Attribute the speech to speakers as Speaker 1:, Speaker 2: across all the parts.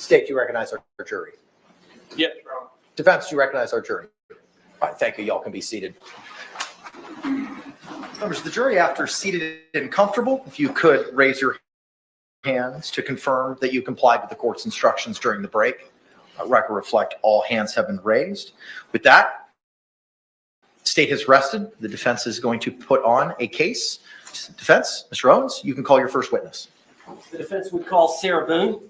Speaker 1: State, do you recognize our jury?
Speaker 2: Yes, Your Honor.
Speaker 1: Defense, do you recognize our jury? All right, thank you. Y'all can be seated. Members of the jury, after seated and comfortable, if you could raise your hands to confirm that you complied with the court's instructions during the break. Record reflect all hands have been raised. With that, the state has rested. The defense is going to put on a case. Defense, Mr. Owens, you can call your first witness.
Speaker 3: The defense would call Sarah Boone.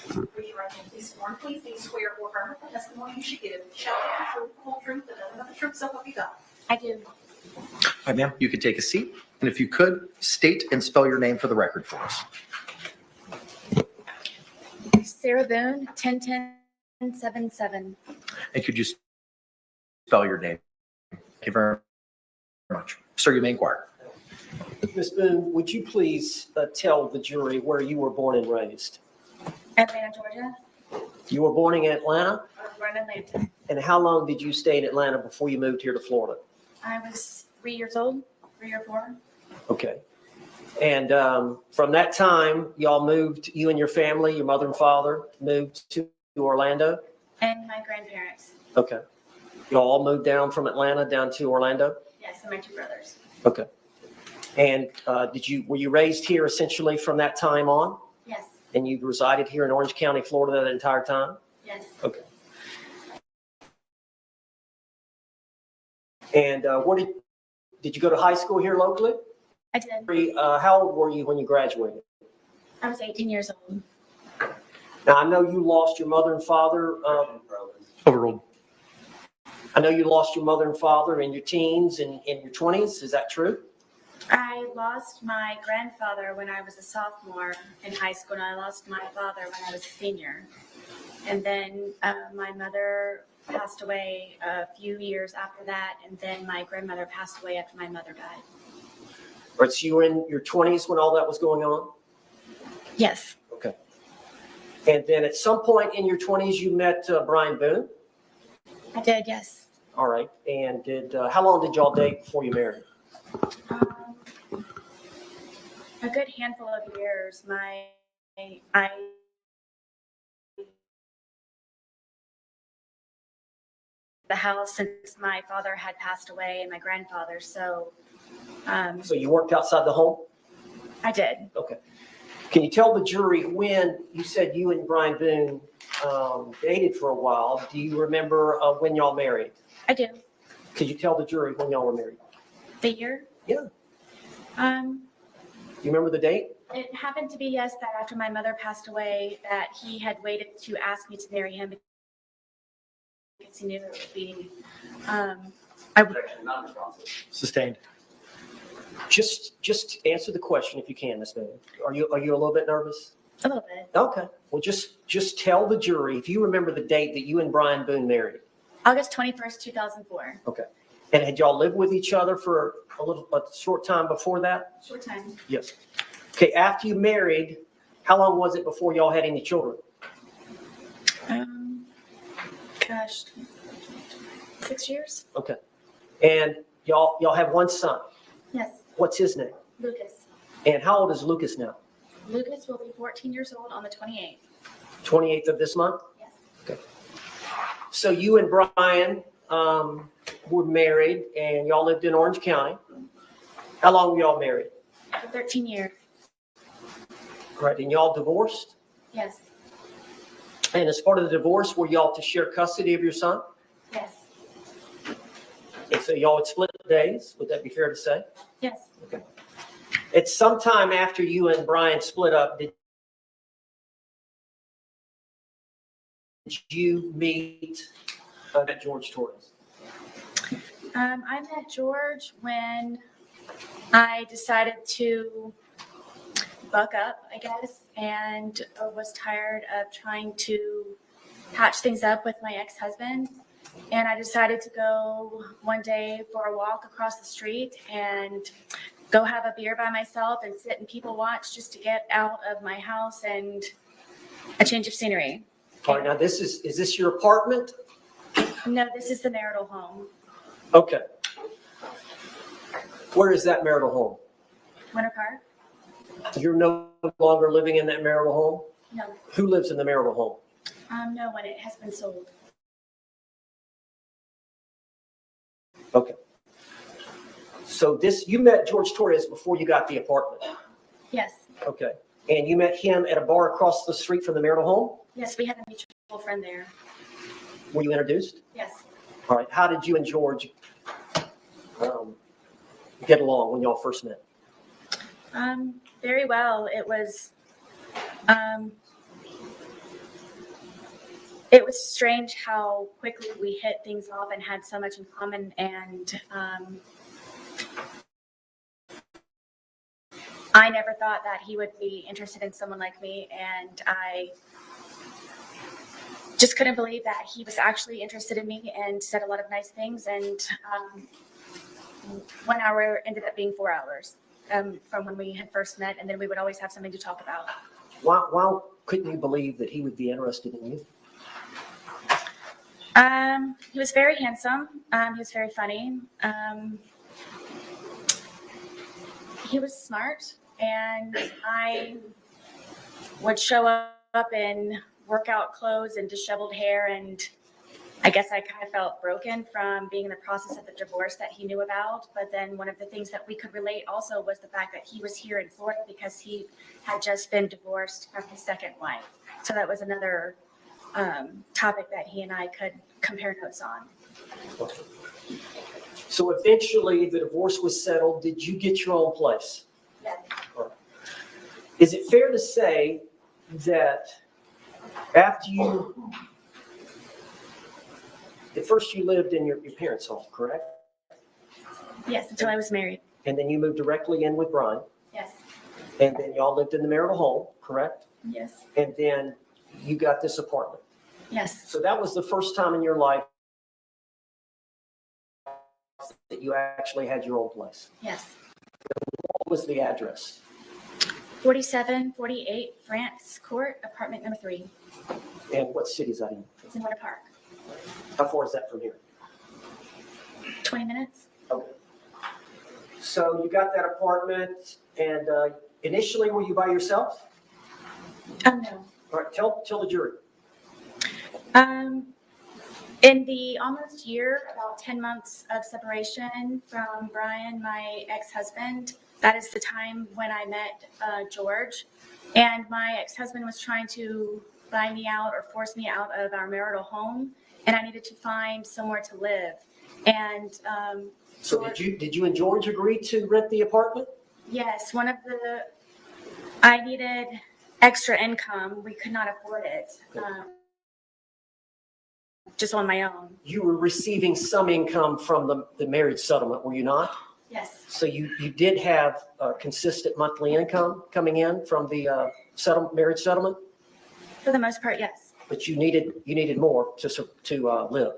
Speaker 4: Raise your right hand, please. Sworn, please. Do you swear or affirm that the testimony you should give shall be the truth, the whole truth, and nothing but the truth, so help you God?
Speaker 5: I do.
Speaker 1: All right, ma'am, you could take a seat. And if you could, state and spell your name for the record for us.
Speaker 5: Sarah Boone, 101077.
Speaker 1: And could you spell your name? Thank you very much. Sir, you may inquire.
Speaker 3: Ms. Boone, would you please tell the jury where you were born and raised?
Speaker 5: Atlanta, Georgia.
Speaker 3: You were born in Atlanta?
Speaker 5: I was born in Atlanta.
Speaker 3: And how long did you stay in Atlanta before you moved here to Florida?
Speaker 5: I was 3 years old, 3 or 4.
Speaker 3: Okay. And from that time, y'all moved, you and your family, your mother and father, moved to Orlando?
Speaker 5: And my grandparents.
Speaker 3: Okay. Y'all all moved down from Atlanta down to Orlando?
Speaker 5: Yes, and my 2 brothers.
Speaker 3: Okay. And were you raised here essentially from that time on?
Speaker 5: Yes,
Speaker 3: And you resided here in Orange County, Florida that entire time?
Speaker 5: yes.
Speaker 3: Okay. And where did you go to high school here locally?
Speaker 5: I did.
Speaker 3: How old were you when you graduated?
Speaker 5: I was 18 years old.
Speaker 3: Now, I know you lost your mother and father.
Speaker 1: Overruled.
Speaker 3: I know you lost your mother and father in your teens and in your 20s. Is that true?
Speaker 5: I lost my grandfather when I was a sophomore in high school, and I lost my father when I was a senior. And then my mother passed away a few years after that, and then my grandmother passed away after my mother died.
Speaker 3: All right, so you were in your 20s when all that was going on?
Speaker 5: Yes,
Speaker 3: Okay. And then at some point in your 20s, you met Brian Boone?
Speaker 5: I did, yes.
Speaker 3: All right. And how long did y'all date before you married?
Speaker 5: A good handful of years. The house since my father had passed away and my grandfather, so
Speaker 3: So you worked outside the home?
Speaker 5: I did.
Speaker 3: Okay. Can you tell the jury when you said you and Brian Boone dated for a while? Do you remember when y'all married?
Speaker 5: I do.
Speaker 3: Could you tell the jury when y'all were married?
Speaker 5: The year?
Speaker 3: Yeah.
Speaker 5: Um,
Speaker 3: Do you remember the date?
Speaker 5: it happened to be, yes, that after my mother passed away, that he had waited to ask me to marry him because he knew it would be,
Speaker 1: Sustained.
Speaker 3: Just answer the question if you can, Ms. Boone. Are you a little bit nervous?
Speaker 5: a little bit.
Speaker 3: Okay. Well, just tell the jury if you remember the date that you and Brian Boone married.
Speaker 5: August 21st, 2004.
Speaker 3: Okay. And had y'all lived with each other for a short time before that?
Speaker 5: Short time.
Speaker 3: Yes. Okay. After you married, how long was it before y'all had any children?
Speaker 5: Gosh, 6 years?
Speaker 3: Okay. And y'all have one son.
Speaker 5: Yes.
Speaker 3: What's his name?
Speaker 5: Lucas.
Speaker 3: And how old is Lucas now?
Speaker 5: Lucas will be 14 years old on the 28th.
Speaker 3: 28th of this month?
Speaker 5: Yes.
Speaker 3: Okay. So you and Brian were married and y'all lived in Orange County. How long were y'all married?
Speaker 5: For 13 years.
Speaker 3: Right. And y'all divorced?
Speaker 5: Yes.
Speaker 3: And as part of the divorce, were y'all to share custody of your son?
Speaker 5: Yes.
Speaker 3: And so y'all would split the days. Would that be fair to say?
Speaker 5: Yes.
Speaker 3: Okay. At some time after you and Brian split up, did you meet George Torres?
Speaker 5: I met George when I decided to buck up, I guess, and was tired of trying to patch things up with my ex-husband. And I decided to go one day for a walk across the street and go have a beer by myself and sit and people watch just to get out of my house and a change of scenery.
Speaker 3: All right, now is this your apartment?
Speaker 5: No, this is the marital home.
Speaker 3: Okay. Where is that marital home?
Speaker 5: Winter Park?
Speaker 3: You're no longer living in that marital home?
Speaker 5: No.
Speaker 3: Who lives in the marital home?
Speaker 5: No one. It has been sold.
Speaker 3: Okay. So you met George Torres before you got the apartment?
Speaker 5: Yes.
Speaker 3: Okay. And you met him at a bar across the street from the marital home?
Speaker 5: Yes, we had a mutual friend there.
Speaker 3: Were you introduced?
Speaker 5: Yes.
Speaker 3: All right. How did you and George get along when y'all first met?
Speaker 5: Very well. It was strange how quickly we hit things off and had so much in common. And I never thought that he would be interested in someone like me. And I just couldn't believe that he was actually interested in me and said a lot of nice things. And 1 hour ended up being 4 hours from when we had first met. And then we would always have something to talk about.
Speaker 3: Why couldn't you believe that he would be interested in you?
Speaker 5: He was very handsome. He was very funny. He was smart, and I would show up in workout clothes and disheveled hair, and I guess I kind of felt broken from being in the process of the divorce that he knew about. But then one of the things that we could relate also was the fact that he was here in Florida because he had just been divorced from his second wife. So that was another topic that he and I could compare notes on.
Speaker 3: So eventually the divorce was settled. Did you get your own place?
Speaker 5: Yes.
Speaker 3: Is it fair to say that at first you lived in your parents' home, correct?
Speaker 5: Yes, until I was married.
Speaker 3: And then you moved directly in with Brian,
Speaker 5: Yes.
Speaker 3: and then y'all lived in the marital home, correct?
Speaker 5: Yes.
Speaker 3: And then you got this apartment.
Speaker 5: Yes.
Speaker 3: So that was the first time in your life that you actually had your own place.
Speaker 5: Yes.
Speaker 3: What was the address?
Speaker 5: 4748 France Court, apartment number 3.
Speaker 3: And what city is that in?
Speaker 5: It's in Winter Park.
Speaker 3: How far is that from here?
Speaker 5: 20 minutes.
Speaker 3: Okay. So you got that apartment, and initially were you by yourself?
Speaker 5: No.
Speaker 3: All right, tell the jury.
Speaker 5: In the almost year, about 10 months of separation from Brian, my ex-husband, that is the time when I met George. And my ex-husband was trying to buy me out or force me out of our marital home, and I needed to find somewhere to live. And
Speaker 3: So did you and George agree to rent the apartment?
Speaker 5: yes, I needed extra income. We could not afford it. Just on my own.
Speaker 3: You were receiving some income from the marriage settlement, were you not?
Speaker 5: Yes.
Speaker 3: So you did have consistent monthly income coming in from the marriage settlement,
Speaker 5: For the most part, yes.
Speaker 3: but you needed more to live.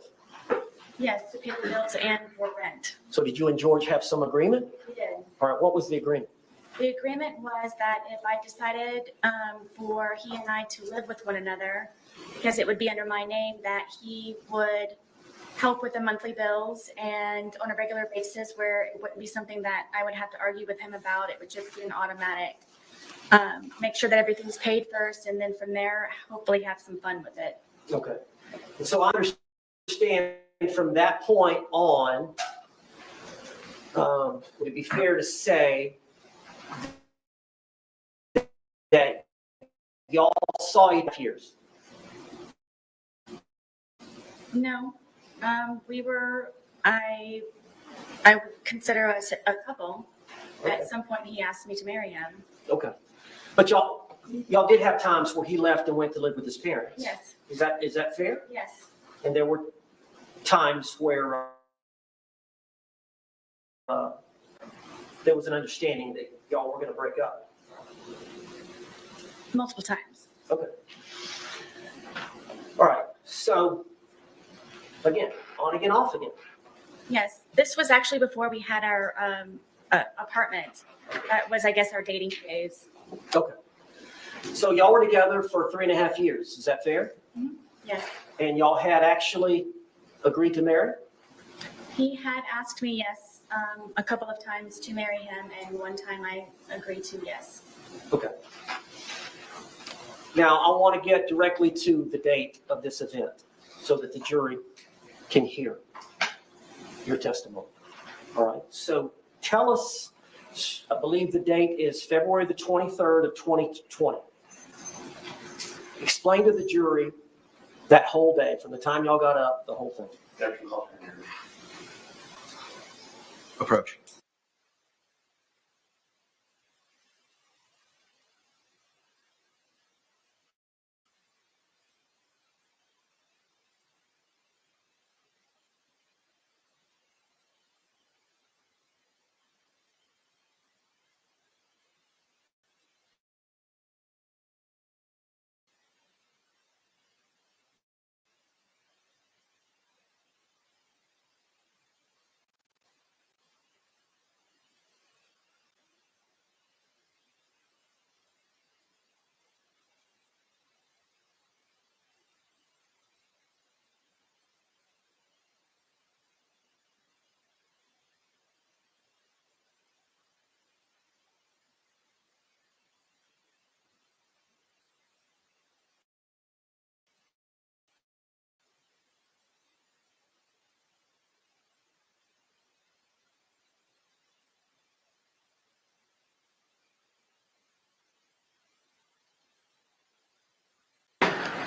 Speaker 5: Yes, to pay the bills and for rent.
Speaker 3: So did you and George have some agreement?
Speaker 5: We did.
Speaker 3: All right, what was the agreement?
Speaker 5: The agreement was that if I decided for he and I to live with one another, because it would be under my name, that he would help with the monthly bills and on a regular basis where it wouldn't be something that I would have to argue with him about. It would just be an automatic. Make sure that everything's paid first, and then from there, hopefully have some fun with it.
Speaker 3: Okay. And so I understand from that point on, would it be fair to say that y'all saw each other years?
Speaker 5: No, I would consider us a couple.
Speaker 3: Okay.
Speaker 5: At some point, he asked me to marry him.
Speaker 3: Okay. But y'all did have times where he left and went to live with his parents.
Speaker 5: Yes.
Speaker 3: Is that fair?
Speaker 5: Yes.
Speaker 3: And there were times where there was an understanding that y'all were going to break up.
Speaker 5: Multiple times.
Speaker 3: Okay. All right. So again, on again, off again.
Speaker 5: Yes. This was actually before we had our apartment. That was, I guess, our dating phase.
Speaker 3: Okay. So y'all were together for 3.5 years. Is that fair?
Speaker 5: Yes.
Speaker 3: And y'all had actually agreed to marry?
Speaker 5: He had asked me yes a couple of times to marry him, and one time I agreed to yes.
Speaker 3: Okay. Now, I want to get directly to the date of this event so that the jury can hear your testimony. All right, so tell us, I believe the date is February the 23rd of 2020. Explain to the jury that whole day, from the time y'all got up, the whole thing.
Speaker 1: Approach.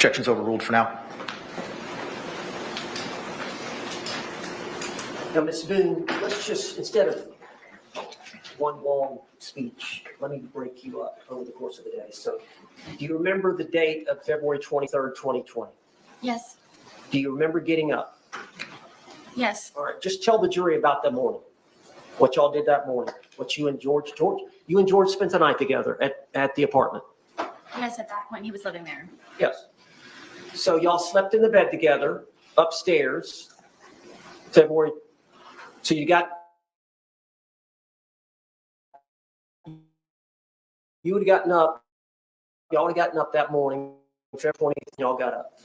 Speaker 1: Objections overruled for now.
Speaker 3: Now, Ms. Boone, let's just, instead of one long speech, let me break you up over the course of the day. So, do you remember the date of February 23rd, 2020?
Speaker 5: Yes,
Speaker 3: Do you remember getting up?
Speaker 5: yes.
Speaker 3: All right, just tell the jury about that morning, what y'all did that morning, what you and George spent the night together at the apartment.
Speaker 5: Yes, at that point, he was living there.
Speaker 3: Yes. So y'all slept in the bed together upstairs, February. So you would have gotten up, y'all would have gotten up that morning, February 20th, y'all got up.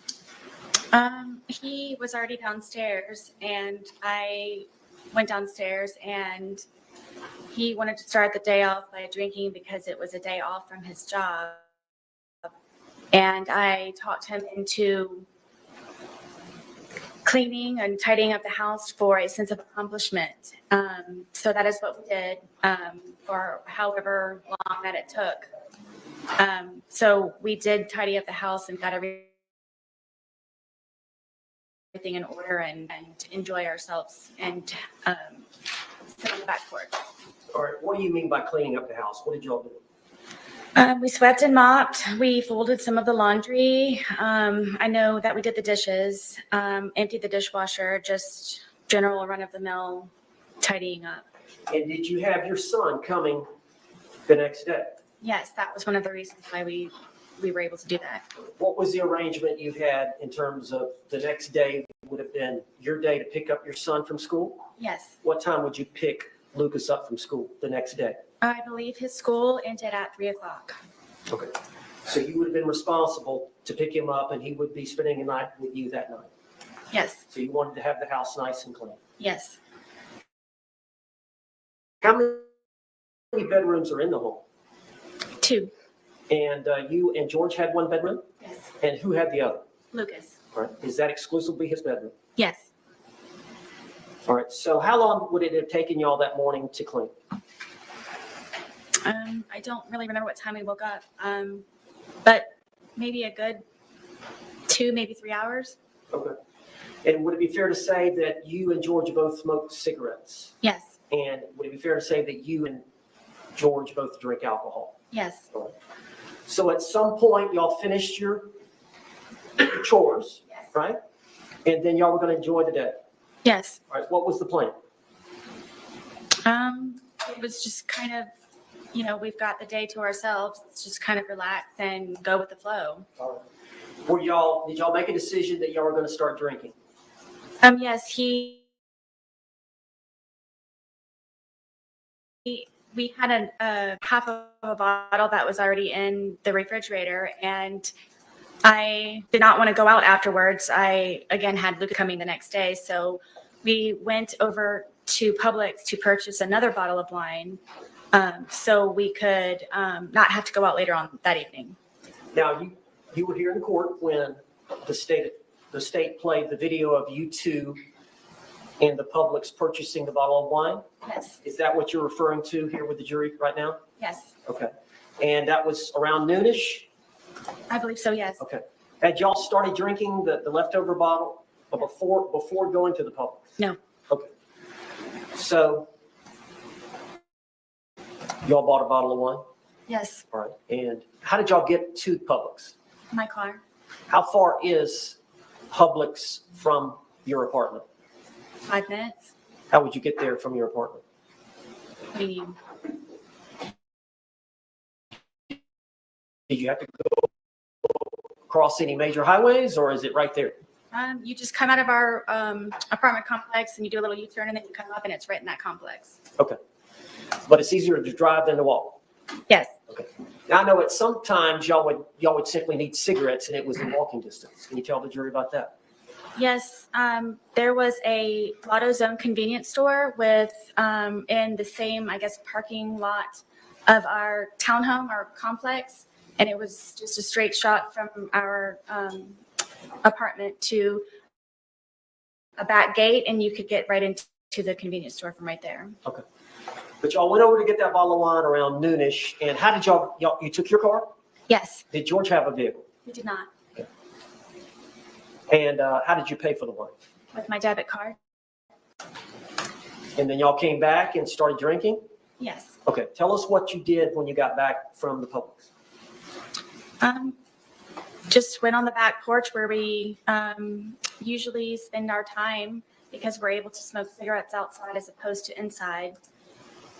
Speaker 5: He was already downstairs, and I went downstairs, and he wanted to start the day off by drinking because it was a day off from his job. And I talked him into cleaning and tidying up the house for a sense of accomplishment. So that is what we did for however long that it took. So we did tidy up the house and got everything in order and enjoy ourselves and sit on the back porch.
Speaker 3: All right, what do you mean by cleaning up the house? What did y'all do?
Speaker 5: We swept and mopped. We folded some of the laundry. I know that we did the dishes, emptied the dishwasher, just general run-of-the-mill tidying up.
Speaker 3: And did you have your son coming the next day?
Speaker 5: Yes, that was one of the reasons why we were able to do that.
Speaker 3: What was the arrangement you had in terms of the next day would have been your day to pick up your son from school?
Speaker 5: Yes,
Speaker 3: What time would you pick Lucas up from school the next day?
Speaker 5: I believe his school ended at 3:00.
Speaker 3: Okay. So you would have been responsible to pick him up and he would be spending a night with you that night.
Speaker 5: Yes,
Speaker 3: So you wanted to have the house nice and clean.
Speaker 5: yes.
Speaker 3: How many bedrooms are in the home?
Speaker 5: 2.
Speaker 3: And you and George had one bedroom?
Speaker 5: Yes.
Speaker 3: And who had the other?
Speaker 5: Lucas.
Speaker 3: All right. Is that exclusively his bedroom?
Speaker 5: Yes.
Speaker 3: All right. So how long would it have taken y'all that morning to clean?
Speaker 5: I don't really remember what time we woke up, but maybe a good 2, maybe 3 hours.
Speaker 3: Okay. And would it be fair to say that you and George both smoked cigarettes?
Speaker 5: Yes,
Speaker 3: And would it be fair to say that you and George both drink alcohol?
Speaker 5: yes,
Speaker 3: All right. So at some point, y'all finished your chores,
Speaker 5: yes.
Speaker 3: right? And then y'all were going to enjoy the day.
Speaker 5: Yes.
Speaker 3: All right. What was the plan?
Speaker 5: It was just kind of, we've got the day to ourselves. Let's just kind of relax and go with the flow.
Speaker 3: All right. Did y'all make a decision that y'all were going to start drinking?
Speaker 5: Yes, we had a half of a bottle that was already in the refrigerator, and I did not want to go out afterwards. I, again, had Luca coming the next day. So we went over to Publix to purchase another bottle of wine so we could not have to go out later on that evening.
Speaker 3: Now, you were here in court when the state played the video of you two and the Publix purchasing the bottle of wine.
Speaker 5: Yes.
Speaker 3: Is that what you're referring to here with the jury right now?
Speaker 5: Yes.
Speaker 3: Okay. And that was around noonish?
Speaker 5: I believe so, yes.
Speaker 3: Okay. Had y'all started drinking the leftover bottle before going to the Publix?
Speaker 5: No.
Speaker 3: Okay. So y'all bought a bottle of wine?
Speaker 5: Yes.
Speaker 3: All right. And how did y'all get to Publix?
Speaker 5: My car.
Speaker 3: How far is Publix from your apartment?
Speaker 5: 5 minutes.
Speaker 3: How would you get there from your apartment?
Speaker 5: What do you mean?
Speaker 3: Did you have to go across any major highways, or is it right there?
Speaker 5: You just come out of our apartment complex and you do a little U-turn and then you come up and it's right in that complex.
Speaker 3: Okay. But it's easier to drive than to walk.
Speaker 5: Yes.
Speaker 3: Okay. Now I know at sometimes y'all would simply need cigarettes and it was in walking distance. Can you tell the jury about that?
Speaker 5: Yes. There was a AutoZone convenience store with in the same, I guess, parking lot of our townhome, our complex. And it was just a straight shot from our apartment to a back gate, and you could get right into the convenience store from right there.
Speaker 3: Okay. But y'all went over to get that bottle of wine around noonish, and how did you took your car?
Speaker 5: Yes,
Speaker 3: Did George have a vehicle?
Speaker 5: we did not.
Speaker 3: And how did you pay for the wine?
Speaker 5: With my debit card?
Speaker 3: And then y'all came back and started drinking?
Speaker 5: Yes.
Speaker 3: Okay. Tell us what you did when you got back from the Publix.
Speaker 5: Just went on the back porch where we usually spend our time because we're able to smoke cigarettes outside as opposed to inside.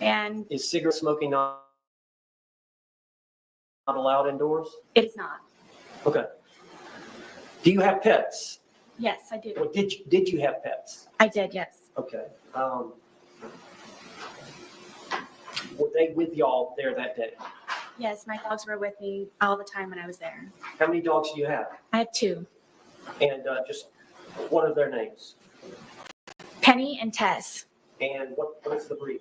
Speaker 5: And
Speaker 3: Is cigarette smoking not allowed indoors?
Speaker 5: it is not.
Speaker 3: Okay. Do you have pets?
Speaker 5: Yes, I do.
Speaker 3: Well, did you have pets?
Speaker 5: I did, yes.
Speaker 3: Okay. Were they with y'all there that day?
Speaker 5: Yes, my dogs were with me all the time when I was there.
Speaker 3: How many dogs do you have?
Speaker 5: I have 2,
Speaker 3: And just what are their names?
Speaker 5: Penny and Tess.
Speaker 3: And what is the breed?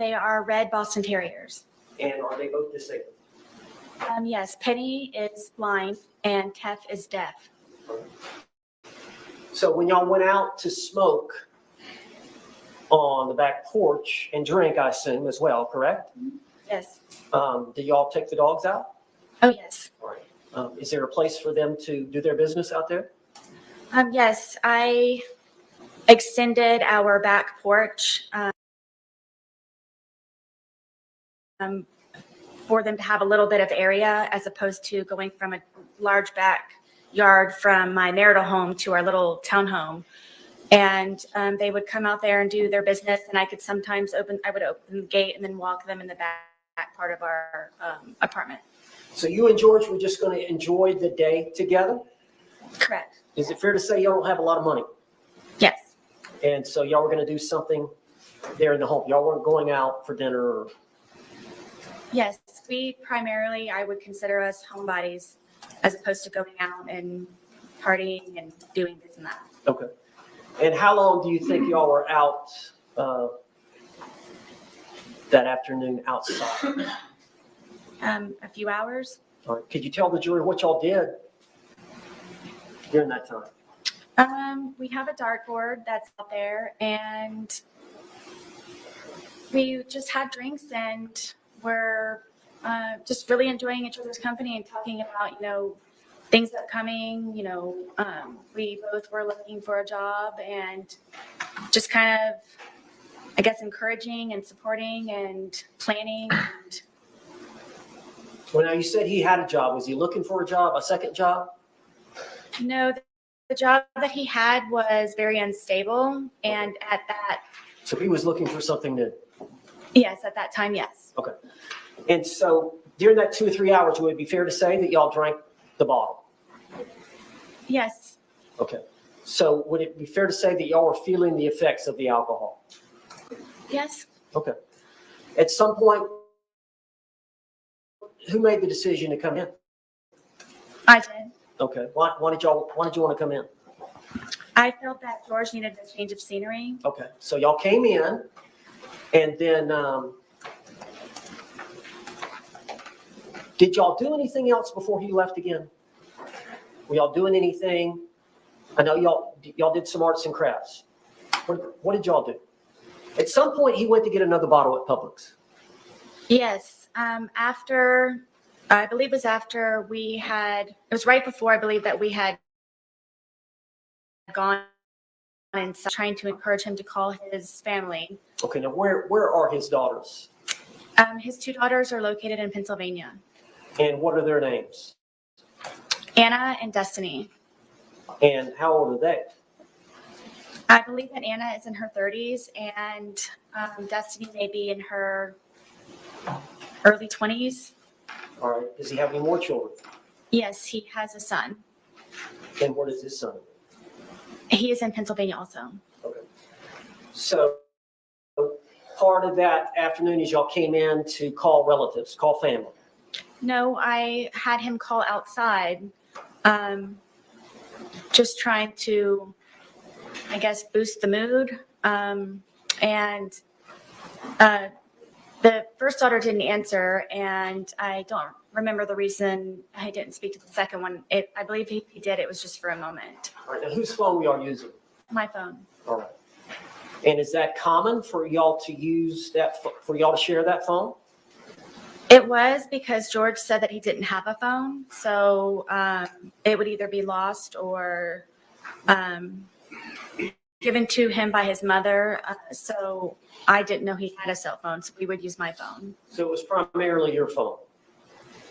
Speaker 5: They are red Boston Terriers.
Speaker 3: And are they both disabled?
Speaker 5: Yes, Penny is blind and Tess is deaf.
Speaker 3: So when y'all went out to smoke on the back porch and drink, I assume as well, correct?
Speaker 5: Yes.
Speaker 3: Do y'all take the dogs out?
Speaker 5: Oh, yes.
Speaker 3: All right. Is there a place for them to do their business out there?
Speaker 5: Yes, I extended our back porch for them to have a little bit of area as opposed to going from a large backyard from my marital home to our little townhome. And they would come out there and do their business, and I could sometimes I would open the gate and then walk them in the back part of our apartment.
Speaker 3: So you and George were just going to enjoy the day together?
Speaker 5: Correct.
Speaker 3: Is it fair to say y'all don't have a lot of money?
Speaker 5: Yes.
Speaker 3: And so y'all were going to do something there in the home? Y'all weren't going out for dinner or?
Speaker 5: Yes, we primarily, I would consider us homebodies as opposed to going out and partying and doing this and that.
Speaker 3: Okay. And how long do you think y'all were out that afternoon outside?
Speaker 5: A few hours.
Speaker 3: All right. Could you tell the jury what y'all did during that time?
Speaker 5: We have a dartboard that's out there, and we just had drinks and we're just really enjoying each other's company and talking about, things upcoming. We both were looking for a job and just kind of, I guess, encouraging and supporting and planning. And
Speaker 3: Well, now you said he had a job. Was he looking for a job, a second job?
Speaker 5: the job that he had was very unstable. And at that,
Speaker 3: So he was looking for something new.
Speaker 5: yes, at that time, yes.
Speaker 3: Okay. And so during that 2 or 3 hours, would it be fair to say that y'all drank the bottle?
Speaker 5: Yes.
Speaker 3: Okay. So would it be fair to say that y'all were feeling the effects of the alcohol?
Speaker 5: Yes.
Speaker 3: Okay. At some point, who made the decision to come in?
Speaker 5: I did.
Speaker 3: Okay. Why did you want to come in?
Speaker 5: I felt that George needed a change of scenery.
Speaker 3: Okay. So y'all came in, and then did y'all do anything else before he left again? Were y'all doing anything? I know y'all did some arts and crafts. What did y'all do? At some point, he went to get another bottle at Publix.
Speaker 5: Yes. After, I believe it was after it was right before I believe that we had gone and trying to encourage him to call his family.
Speaker 3: Okay. Now, where are his daughters?
Speaker 5: His two daughters are located in Pennsylvania,
Speaker 3: And what are their names?
Speaker 5: Anna and Destiny.
Speaker 3: And how old are they?
Speaker 5: I believe that Anna is in her 30s and Destiny may be in her early 20s.
Speaker 3: All right. Does he have any more children?
Speaker 5: Yes, he has a son.
Speaker 3: And where does his son?
Speaker 5: He is in Pennsylvania also.
Speaker 3: Okay. So part of that afternoon is y'all came in to call relatives, call family.
Speaker 5: No, I had him call outside, just trying to, I guess, boost the mood. The first daughter didn't answer, and I don't remember the reason I didn't speak to the second one. I believe he did. It was just for a moment.
Speaker 3: All right. Now, whose phone were y'all using?
Speaker 5: My phone.
Speaker 3: All right. And is that common for y'all to use that, for y'all to share that phone?
Speaker 5: It was because George said that he didn't have a phone, so it would either be lost or given to him by his mother. So I didn't know he had a cell phone, so we would use my phone.
Speaker 3: So it was primarily your phone?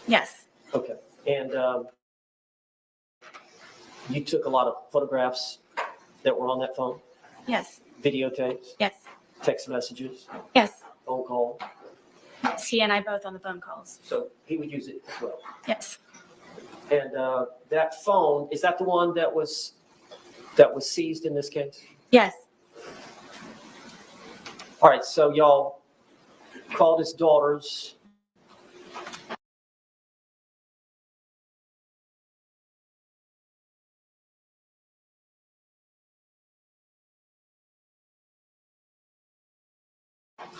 Speaker 5: Yes,
Speaker 3: Okay. And you took a lot of photographs that were on that phone?
Speaker 5: yes,
Speaker 3: Videotapes,
Speaker 5: yes,
Speaker 3: text messages,
Speaker 5: yes.
Speaker 3: phone call?
Speaker 5: Yes, he and I both on the phone calls.
Speaker 3: So he would use it as well.
Speaker 5: Yes,
Speaker 3: And that phone, is that the one that was seized in this case?
Speaker 5: yes,
Speaker 3: All right, so y'all called his daughters.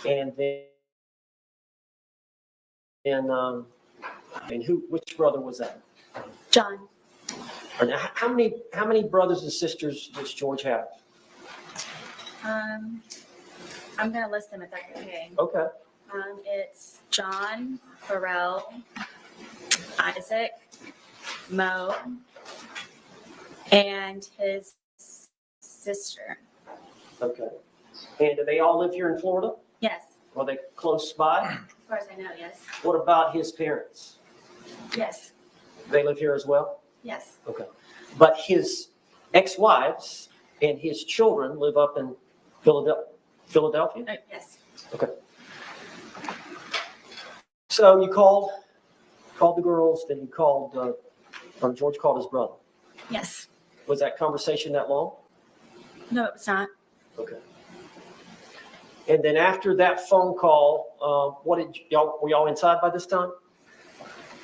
Speaker 3: And which brother was that?
Speaker 5: John.
Speaker 3: And how many brothers and sisters does George have?
Speaker 5: I'm gonna list them if that's okay.
Speaker 3: Okay.
Speaker 5: It's John, Pharrell, Isaac, Mo, and his sister.
Speaker 3: Okay. And do they all live here in Florida?
Speaker 5: Yes,
Speaker 3: Are they close by?
Speaker 5: as far as I know, yes.
Speaker 3: What about his parents?
Speaker 5: Yes,
Speaker 3: They live here as well?
Speaker 5: yes,
Speaker 3: Okay. But his ex-wives and his children live up in Philadelphia?
Speaker 5: yes,
Speaker 3: Okay. So you called the girls, then you called, or George called his brother.
Speaker 5: yes.
Speaker 3: Was that conversation that long?
Speaker 5: No, it was not.
Speaker 3: Okay. And then after that phone call, were y'all inside by this time?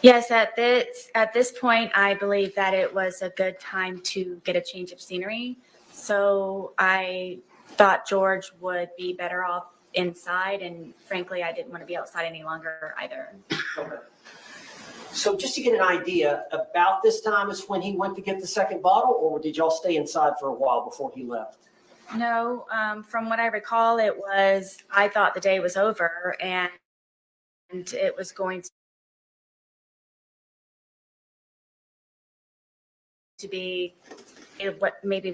Speaker 5: Yes, at this point, I believe that it was a good time to get a change of scenery. So I thought George would be better off inside, and frankly, I didn't want to be outside any longer either.
Speaker 3: Okay. So just to get an idea, about this time is when he went to get the second bottle, or did y'all stay inside for a while before he left?
Speaker 5: No, from what I recall, I thought the day was over and it was going to be,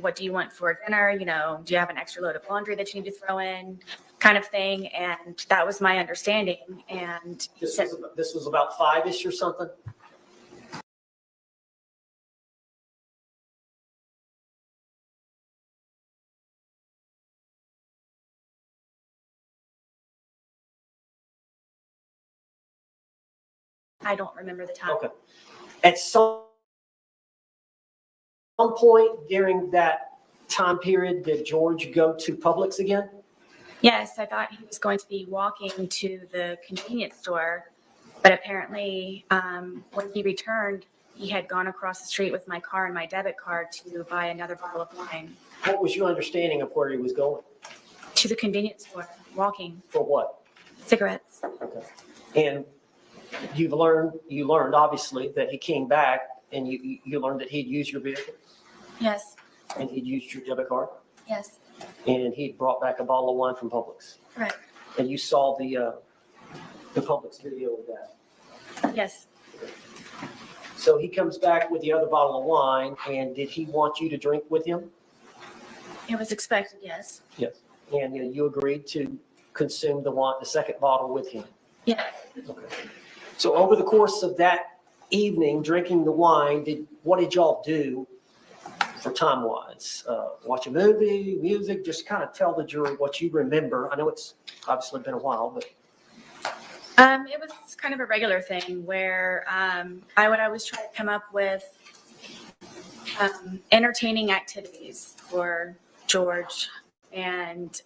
Speaker 5: what do you want for dinner? Do you have an extra load of laundry that you need to throw in, kind of thing. And that was my understanding. And he said,
Speaker 3: This was about 5-ish or something?
Speaker 5: I don't remember the time.
Speaker 3: Okay. At some point during that time period, did George go to Publix again?
Speaker 5: Yes, I thought he was going to be walking to the convenience store, but apparently when he returned, he had gone across the street with my car and my debit card to buy another bottle of wine
Speaker 3: What was your understanding of where he was going?
Speaker 5: to the convenience store, walking,
Speaker 3: For what?
Speaker 5: cigarettes.
Speaker 3: Okay. And you learned obviously that he came back and you learned that he'd used your vehicle
Speaker 5: Yes,
Speaker 3: and he'd used your debit card
Speaker 5: yes,
Speaker 3: and he'd brought back a bottle of wine from Publix.
Speaker 5: correct.
Speaker 3: And you saw the Publix video of that.
Speaker 5: Yes,
Speaker 3: So he comes back with the other bottle of wine, and did he want you to drink with him?
Speaker 5: it was expected, yes.
Speaker 3: Yes. And you agreed to consume the second bottle with him?
Speaker 5: Yeah.
Speaker 3: Okay. So over the course of that evening, drinking the wine, what did y'all do for time-wise? Watch a movie, music, just kind of tell the jury what you remember. I know it's obviously been a while, but
Speaker 5: It was kind of a regular thing where I would always try to come up with entertaining activities for George, and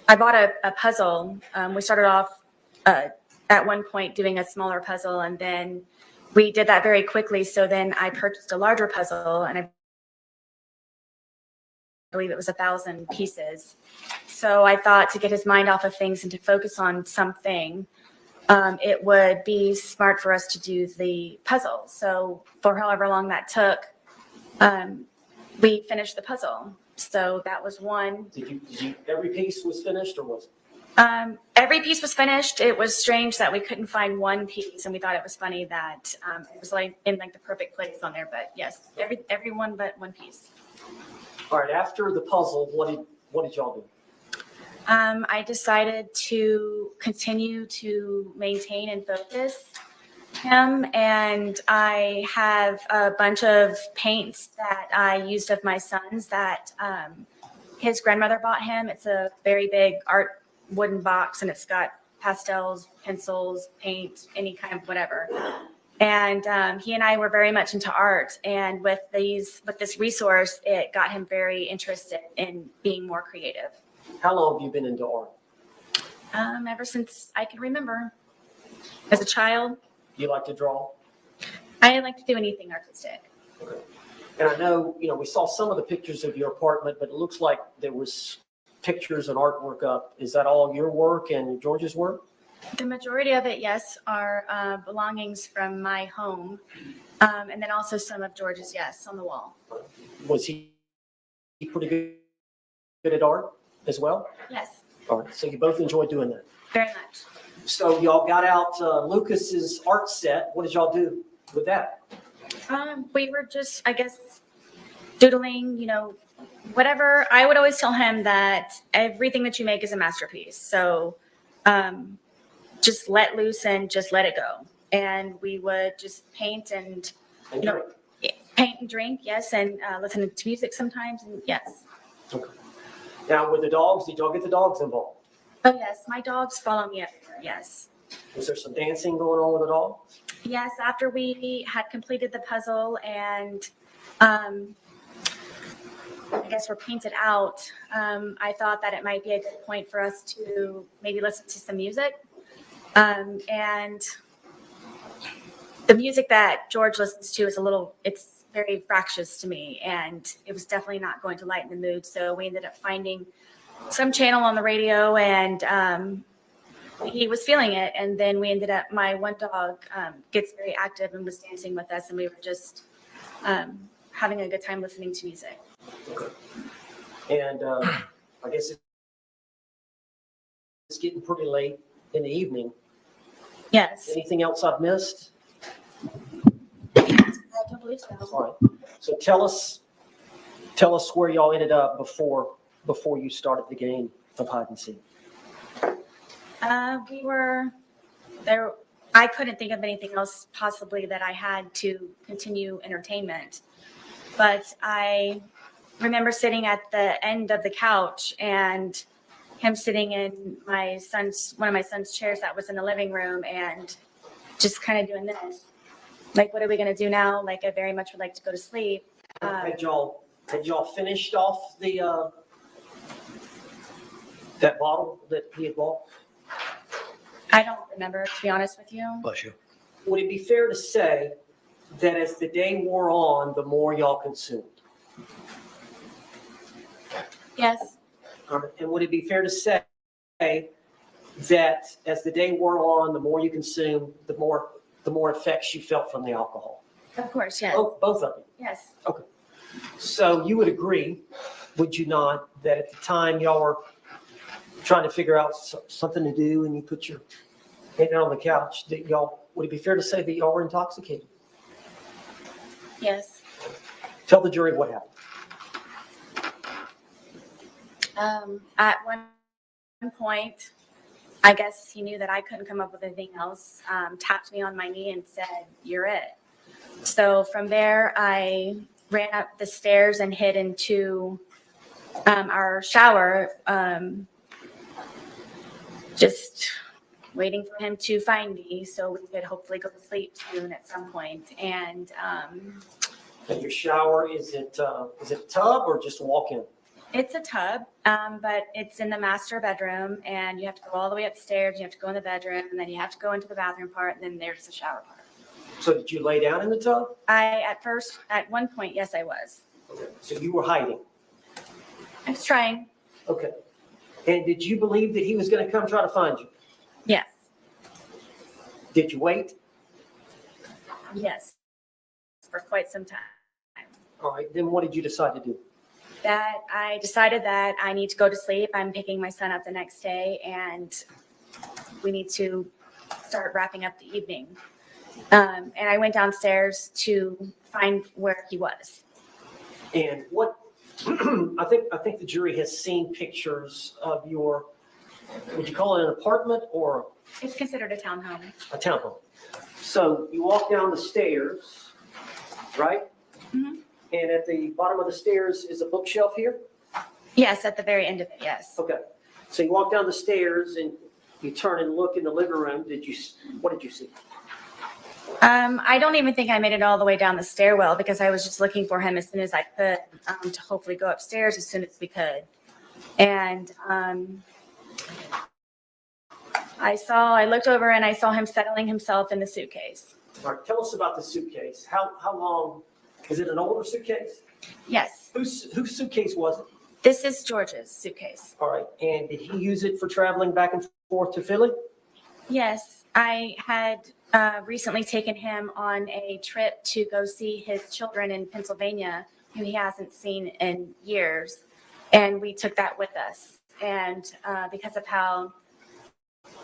Speaker 5: I bought a puzzle. We started off at one point doing a smaller puzzle, and then we did that very quickly. So then I purchased a larger puzzle, and I believe it was 1,000 pieces. So I thought to get his mind off of things and to focus on something, it would be smart for us to do the puzzle. So for however long that took, we finished the puzzle. So that was one.
Speaker 3: did you every piece was finished or was it?
Speaker 5: Every piece was finished. It was strange that we couldn't find one piece, and we thought it was funny that it was like in like the perfect place on there. But yes, every one but one piece.
Speaker 3: All right, after the puzzle, what did y'all do?
Speaker 5: I decided to continue to maintain and focus him, and I have a bunch of paints that I used of my son's that his grandmother bought him. It's a very big art wooden box, and it's got pastels, pencils, paint, any kind of whatever. And he and I were very much into art, and with this resource, it got him very interested in being more creative.
Speaker 3: How long have you been into art?
Speaker 5: Ever since I can remember. As a child,
Speaker 3: You like to draw?
Speaker 5: I like to do anything artistic.
Speaker 3: Okay. And I know, we saw some of the pictures of your apartment, but it looks like there was pictures and artwork up. Is that all your work and George's work?
Speaker 5: The majority of it, yes, are belongings from my home, and then also some of George's, yes, on the wall.
Speaker 3: Was he pretty good at art as well?
Speaker 5: Yes,
Speaker 3: All right, so you both enjoyed doing that.
Speaker 5: very much.
Speaker 3: So y'all got out Lucas's art set. What did y'all do with that?
Speaker 5: We were just, I guess, doodling, whatever. I would always tell him that everything that you make is a masterpiece. So just let loose and just let it go. And we would just paint and,
Speaker 3: And
Speaker 5: you know, paint and drink, yes, and listen to music sometimes, and yes.
Speaker 3: Okay. Now with the dogs, did y'all get the dogs involved?
Speaker 5: Oh, yes, my dogs follow me everywhere, yes.
Speaker 3: Was there some dancing going on with the dogs?
Speaker 5: Yes, after we had completed the puzzle and I guess we're painted out, I thought that it might be a good point for us to maybe listen to some music. And the music that George listens to is it's very fractious to me, and it was definitely not going to lighten the mood. So we ended up finding some channel on the radio, and he was feeling it. And then we ended up, my one dog gets very active and was dancing with us, and we were just having a good time listening to music.
Speaker 3: And I guess it's getting pretty late in the evening.
Speaker 5: Yes,
Speaker 3: Anything else I've missed?
Speaker 5: I don't believe so.
Speaker 3: All right. So tell us where y'all ended up before you started the game of hide and seek.
Speaker 5: We were there. I couldn't think of anything else possibly that I had to continue entertainment. But I remember sitting at the end of the couch and him sitting in one of my son's chairs that was in the living room, and just kind of doing this. Like, what are we going to do now? Like, I very much would like to go to sleep.
Speaker 3: Had y'all finished off that bottle that he had bought?
Speaker 5: I don't remember, to be honest with you.
Speaker 1: Bless you.
Speaker 3: Would it be fair to say that as the day wore on, the more y'all consumed?
Speaker 5: Yes,
Speaker 3: And would it be fair to say that as the day wore on, the more you consumed, the more effects you felt from the alcohol?
Speaker 5: of course, yes,
Speaker 3: Both of you.
Speaker 5: yes,
Speaker 3: So you would agree, would you not, that at the time y'all were trying to figure out something to do and you put your head down on the couch, that would it be fair to say that y'all were intoxicated?
Speaker 5: yes.
Speaker 3: Tell the jury what happened.
Speaker 5: At one point, I guess he knew that I couldn't come up with anything else, tapped me on my knee and said, "You're it." So from there, I ran up the stairs and hid into our shower, just waiting for him to find me so we could hopefully go to sleep soon at some point. And
Speaker 3: And your shower, is it a tub or just a walk-in?
Speaker 5: it's a tub, but it's in the master bedroom, and you have to go all the way upstairs. You have to go in the bedroom, and then you have to go into the bathroom part, and then there's the shower part.
Speaker 3: So did you lay down in the tub?
Speaker 5: At one point, yes, I was.
Speaker 3: So you were hiding?
Speaker 5: I was trying.
Speaker 3: Okay. And did you believe that he was going to come try to find you?
Speaker 5: Yes,
Speaker 3: Did you wait?
Speaker 5: yes, for quite some time.
Speaker 3: All right, then what did you decide to do?
Speaker 5: That I decided that I need to go to sleep. I'm picking my son up the next day, and we need to start wrapping up the evening. And I went downstairs to find where he was.
Speaker 3: And what, I think the jury has seen pictures of your, would you call it an apartment or
Speaker 5: It's considered a townhome.
Speaker 3: a townhome? So you walk down the stairs, right?
Speaker 5: Mhm.
Speaker 3: And at the bottom of the stairs is a bookshelf here?
Speaker 5: Yes, at the very end of it, yes.
Speaker 3: Okay. So you walk down the stairs and you turn and look in the living room. What did you see?
Speaker 5: I don't even think I made it all the way down the stairwell because I was just looking for him as soon as I could, to hopefully go upstairs as soon as we could. And I looked over and I saw him settling himself in the suitcase.
Speaker 3: All right, tell us about the suitcase. How long, is it an older suitcase?
Speaker 5: Yes,
Speaker 3: Whose suitcase was it?
Speaker 5: this is George's suitcase.
Speaker 3: All right, and did he use it for traveling back and forth to Philly?
Speaker 5: Yes, I had recently taken him on a trip to go see his children in Pennsylvania, who he hasn't seen in years. And we took that with us. And because of how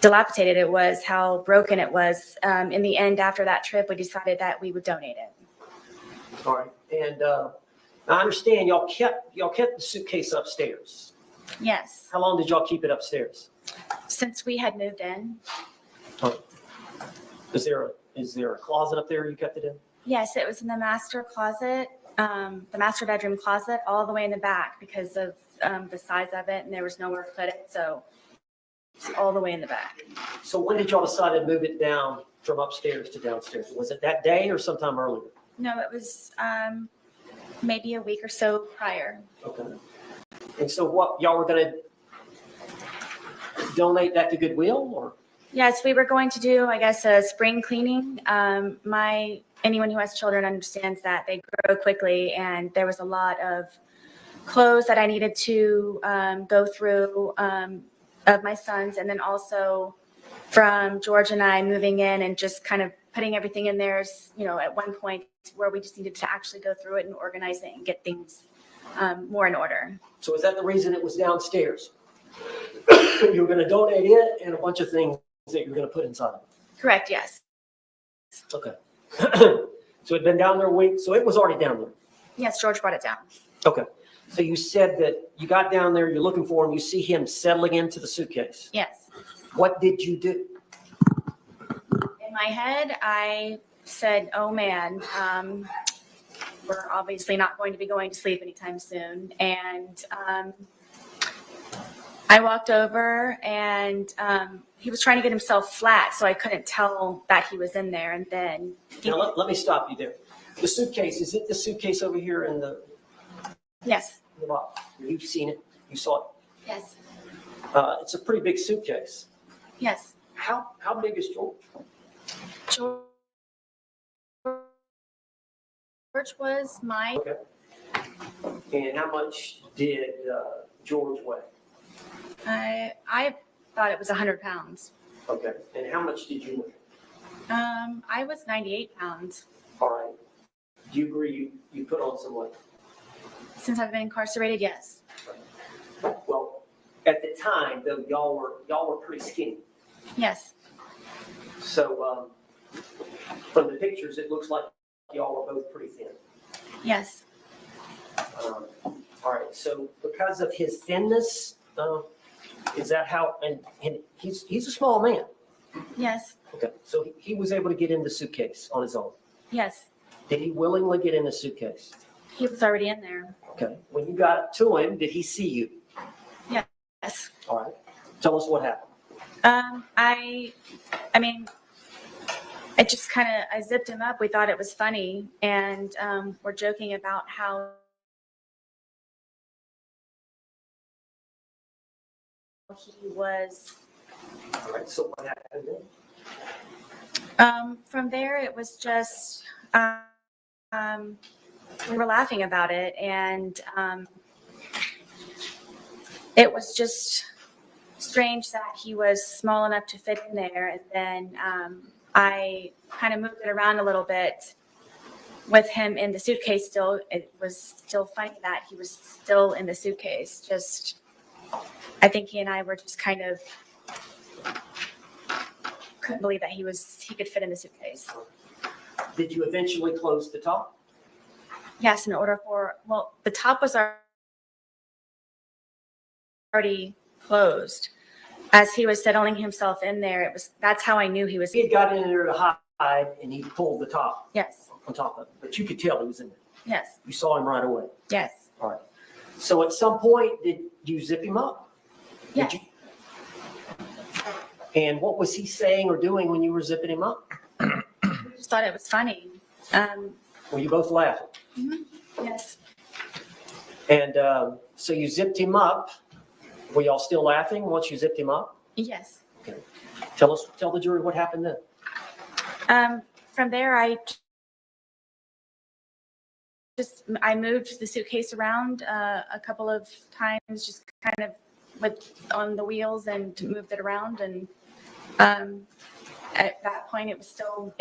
Speaker 5: dilapidated it was, how broken it was, in the end, after that trip, we decided that we would donate it.
Speaker 3: All right, and I understand y'all kept the suitcase upstairs.
Speaker 5: Yes,
Speaker 3: How long did y'all keep it upstairs?
Speaker 5: since we had moved in.
Speaker 3: Is there a closet up there you kept it in?
Speaker 5: Yes, it was in the master closet, the master bedroom closet, all the way in the back because of the size of it, and there was nowhere to put it, so it's all the way in the back.
Speaker 3: So when did y'all decide to move it down from upstairs to downstairs? Was it that day or sometime earlier?
Speaker 5: No, it was maybe a week or so prior.
Speaker 3: Okay. And so what, y'all were gonna donate that to Goodwill or?
Speaker 5: Yes, we were going to do, I guess, a spring cleaning. Anyone who has children understands that they grow quickly, and there was a lot of clothes that I needed to go through of my sons, and then also from George and I moving in and just kind of putting everything in there, at one point where we just needed to actually go through it and organize it and get things more in order.
Speaker 3: So is that the reason it was downstairs? You were gonna donate it and a bunch of things that you were gonna put inside of it?
Speaker 5: Correct, yes.
Speaker 3: Okay. So it'd been down there a week, so it was already down there?
Speaker 5: Yes, George brought it down.
Speaker 3: Okay. So you said that you got down there, you're looking for him, you see him settling into the suitcase.
Speaker 5: Yes.
Speaker 3: What did you do?
Speaker 5: In my head, I said, oh man, we're obviously not going to be going to sleep anytime soon. And I walked over and he was trying to get himself flat, so I couldn't tell that he was in there. And then
Speaker 3: Now, let me stop you there. The suitcase, is it the suitcase over here in the
Speaker 5: yes,
Speaker 3: box? You've seen it, you saw it.
Speaker 5: yes,
Speaker 3: It's a pretty big suitcase.
Speaker 5: yes.
Speaker 3: how big is George?
Speaker 5: George was my,
Speaker 3: Okay. And how much did George weigh?
Speaker 5: I thought it was 100 pounds.
Speaker 3: Okay. And how much did you weigh?
Speaker 5: I was 98 pounds.
Speaker 3: All right. Do you agree you put on some weight?
Speaker 5: Since I've been incarcerated, yes.
Speaker 3: Well, at the time, though, y'all were pretty skinny.
Speaker 5: Yes.
Speaker 3: So from the pictures, it looks like y'all were both pretty thin.
Speaker 5: Yes.
Speaker 3: All right. So because of his thinness, is that how? And he's a small man.
Speaker 5: Yes.
Speaker 3: Okay. So he was able to get in the suitcase on his own.
Speaker 5: Yes.
Speaker 3: Did he willingly get in the suitcase?
Speaker 5: He was already in there.
Speaker 3: Okay. When you got to him, did he see you?
Speaker 5: Yes.
Speaker 3: All right. Tell us what happened.
Speaker 5: I mean, I just I zipped him up. We thought it was funny. And we're joking about how he was.
Speaker 3: All right. So what happened then?
Speaker 5: From there, it was just, we were laughing about it, and it was just strange that he was small enough to fit in there. And then I kind of moved it around a little bit with him in the suitcase still. It was still funny that he was still in the suitcase. Just, I think he and I were just kind of couldn't believe that he could fit in the suitcase.
Speaker 3: Did you eventually close the top?
Speaker 5: Yes, in order for, well, the top was already closed. As he was settling himself in there, that's how I knew he was.
Speaker 3: He had got in there to hide, and he pulled the top
Speaker 5: Yes,
Speaker 3: on top of it. But you could tell he was in there.
Speaker 5: yes,
Speaker 3: You saw him right away.
Speaker 5: yes,
Speaker 3: All right. So at some point, did you zip him up? Did
Speaker 5: yes.
Speaker 3: you? And what was he saying or doing when you were zipping him up?
Speaker 5: We just thought it was funny.
Speaker 3: Were you both laughing?
Speaker 5: Yes,
Speaker 3: And so you zipped him up. Were y'all still laughing once you zipped him up?
Speaker 5: yes.
Speaker 3: Tell the jury what happened then.
Speaker 5: From there, I moved the suitcase around a couple of times, just kind of on the wheels, and moved it around. And at that point, it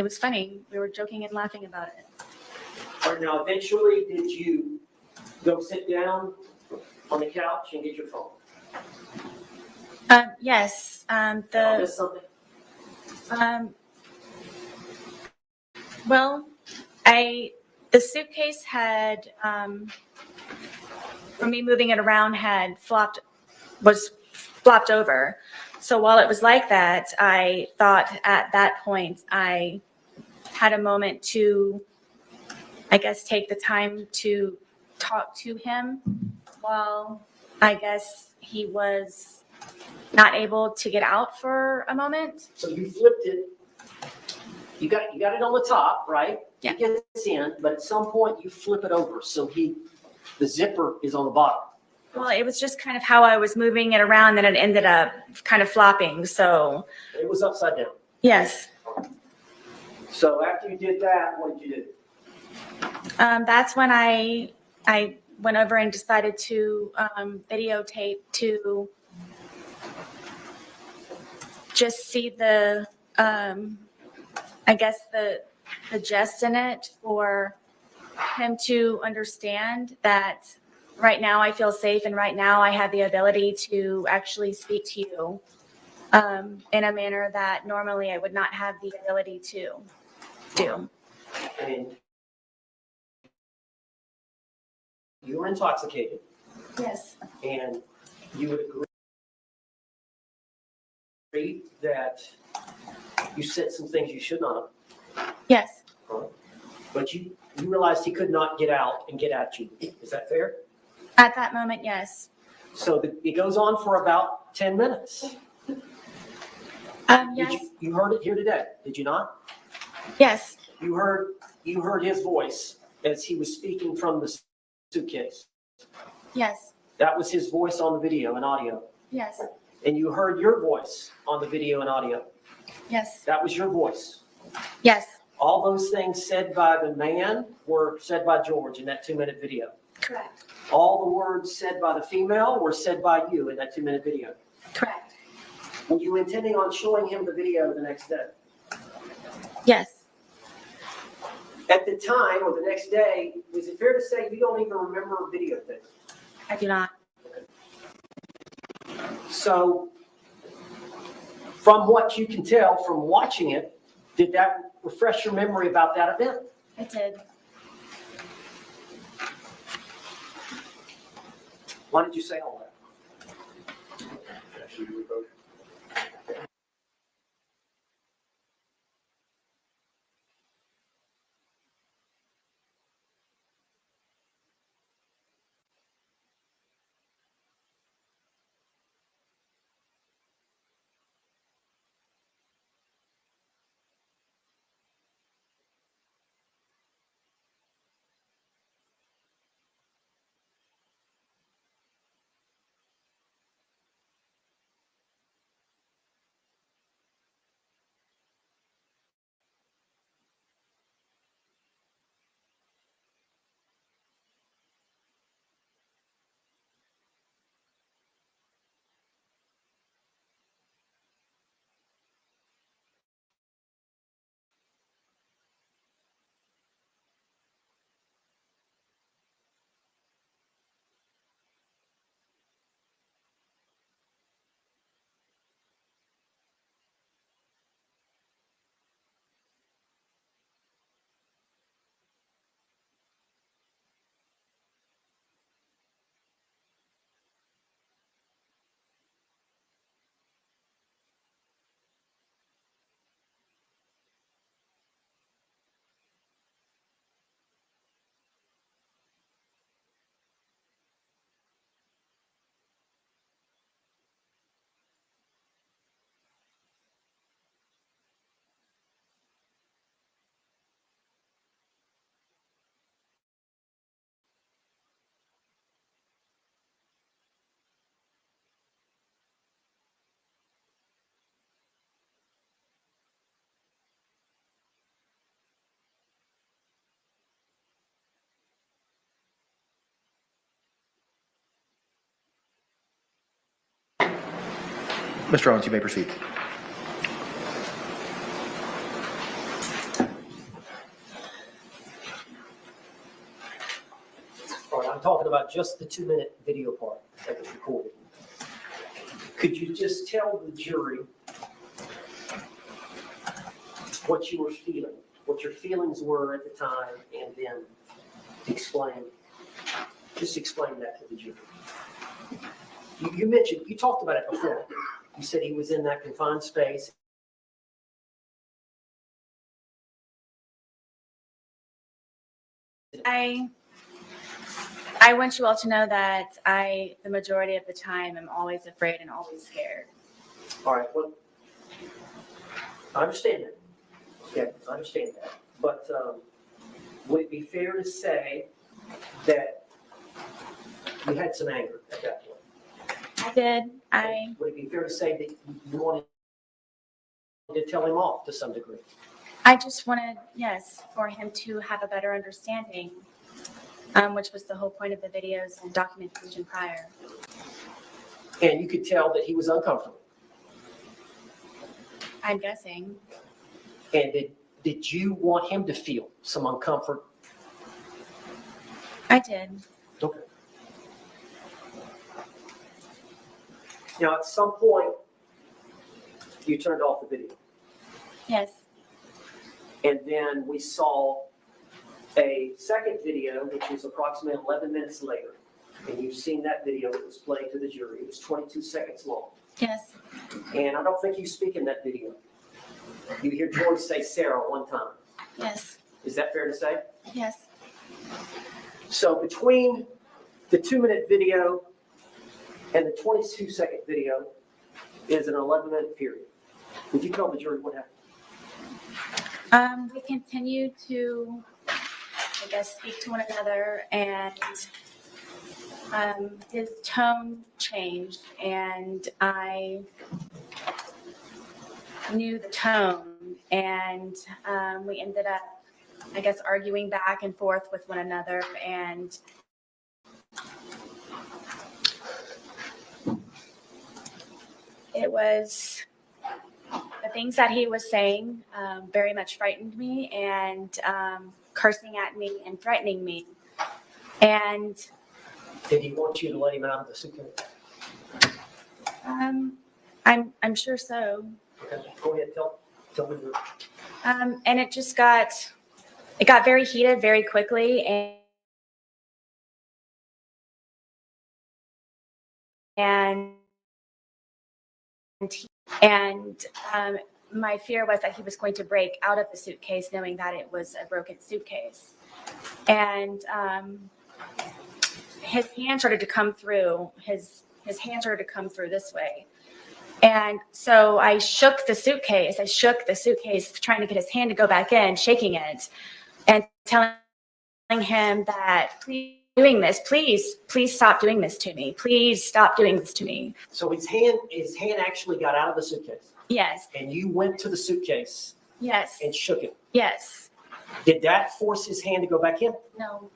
Speaker 5: was funny. We were joking and laughing about it.
Speaker 3: All right. Now, eventually, did you go sit down on the couch and get your phone?
Speaker 5: Yes.
Speaker 3: I missed something?
Speaker 5: Well, the suitcase had, for me moving it around, was flopped over. So while it was like that, I thought at that point I had a moment to, I guess, take the time to talk to him while I guess he was not able to get out for a moment.
Speaker 3: So you flipped it. You got it on the top, right?
Speaker 5: Yeah.
Speaker 3: It gets in, but at some point you flip it over. So the zipper is on the bottom.
Speaker 5: Well, it was just kind of how I was moving it around that it ended up kind of flopping. So,
Speaker 3: It was upside down.
Speaker 5: yes,
Speaker 3: So after you did that, what did you do?
Speaker 5: that's when I went over and decided to videotape to just see the, I guess the jest in it, for him to understand that right now I feel safe, and right now I have the ability to actually speak to you in a manner that normally I would not have the ability to do.
Speaker 3: And you were intoxicated,
Speaker 5: Yes.
Speaker 3: and you would agree that you said some things you should not have.
Speaker 5: Yes.
Speaker 3: But you realized he could not get out and get at you. Is that fair?
Speaker 5: At that moment, yes.
Speaker 3: So it goes on for about 10 minutes.
Speaker 5: Yes.
Speaker 3: You heard it here today, did you not?
Speaker 5: Yes.
Speaker 3: You heard his voice as he was speaking from the suitcase.
Speaker 5: Yes.
Speaker 3: That was his voice on the video and audio.
Speaker 5: Yes.
Speaker 3: And you heard your voice on the video and audio.
Speaker 5: Yes.
Speaker 3: That was your voice.
Speaker 5: Yes.
Speaker 3: All those things said by the man were said by George in that 2-minute video.
Speaker 5: Correct.
Speaker 3: All the words said by the female were said by you in that 2-minute video.
Speaker 5: Correct.
Speaker 3: Were you intending on showing him the video the next day?
Speaker 5: Yes.
Speaker 3: At the time or the next day, is it fair to say you don't even remember videotaping?
Speaker 5: I do not.
Speaker 3: So, from what you can tell from watching it, did that refresh your memory about that event?
Speaker 5: I did.
Speaker 3: Why did you say all that?
Speaker 1: Mr. Owens, you may proceed.
Speaker 3: All right, I'm talking about just the 2-minute video part that was recorded. Could you just tell the jury what you were feeling, what your feelings were at the time, and then explain that to the jury? You mentioned, you talked about it before. You said he was in that confined space.
Speaker 5: I want you all to know that the majority of the time, am always afraid and always scared.
Speaker 3: All right, well, I understand that. Yeah, I understand that. But would it be fair to say that you had some anger at that point?
Speaker 5: I did.
Speaker 3: Would it be fair to say that you wanted to tell him off to some degree?
Speaker 5: I just wanted, yes, for him to have a better understanding, which was the whole point of the videos and documentation prior.
Speaker 3: And you could tell that he was uncomfortable.
Speaker 5: I'm guessing.
Speaker 3: And did you want him to feel some uncomfort?
Speaker 5: I did.
Speaker 3: Okay. Now, at some point, you turned off the video.
Speaker 5: Yes.
Speaker 3: And then we saw a second video, which was approximately 11 minutes later. And you've seen that video that was played to the jury. It was 22 seconds long.
Speaker 5: Yes.
Speaker 3: And I don't think you speak in that video. You hear George say Sarah one time.
Speaker 5: Yes.
Speaker 3: Is that fair to say?
Speaker 5: Yes.
Speaker 3: So between the 2-minute video and the 22-second video is an 11-minute period. Would you tell the jury what happened?
Speaker 5: We continued to, I guess, speak to one another, and his tone changed, and knew the tone, and we ended up, I guess, arguing back and forth with one another, and it was the things that he was saying very much frightened me, and cursing at me and threatening me. And
Speaker 3: Did he want you to let him out of the suitcase?
Speaker 5: I'm sure so.
Speaker 3: Okay, go ahead, tell me.
Speaker 5: And it just got very heated very quickly, and my fear was that he was going to break out of the suitcase, knowing that it was a broken suitcase. And his hand started to come through. His hand started to come through this way. And so I shook the suitcase. Trying to get his hand to go back in, shaking it, and telling him that, please doing this, please stop doing this to me. Please stop doing this to me.
Speaker 3: So his hand actually got out of the suitcase,
Speaker 5: Yes,
Speaker 3: and you went to the suitcase
Speaker 5: yes,
Speaker 3: and shook it.
Speaker 5: yes.
Speaker 3: Did that force his hand to go back in?
Speaker 5: No.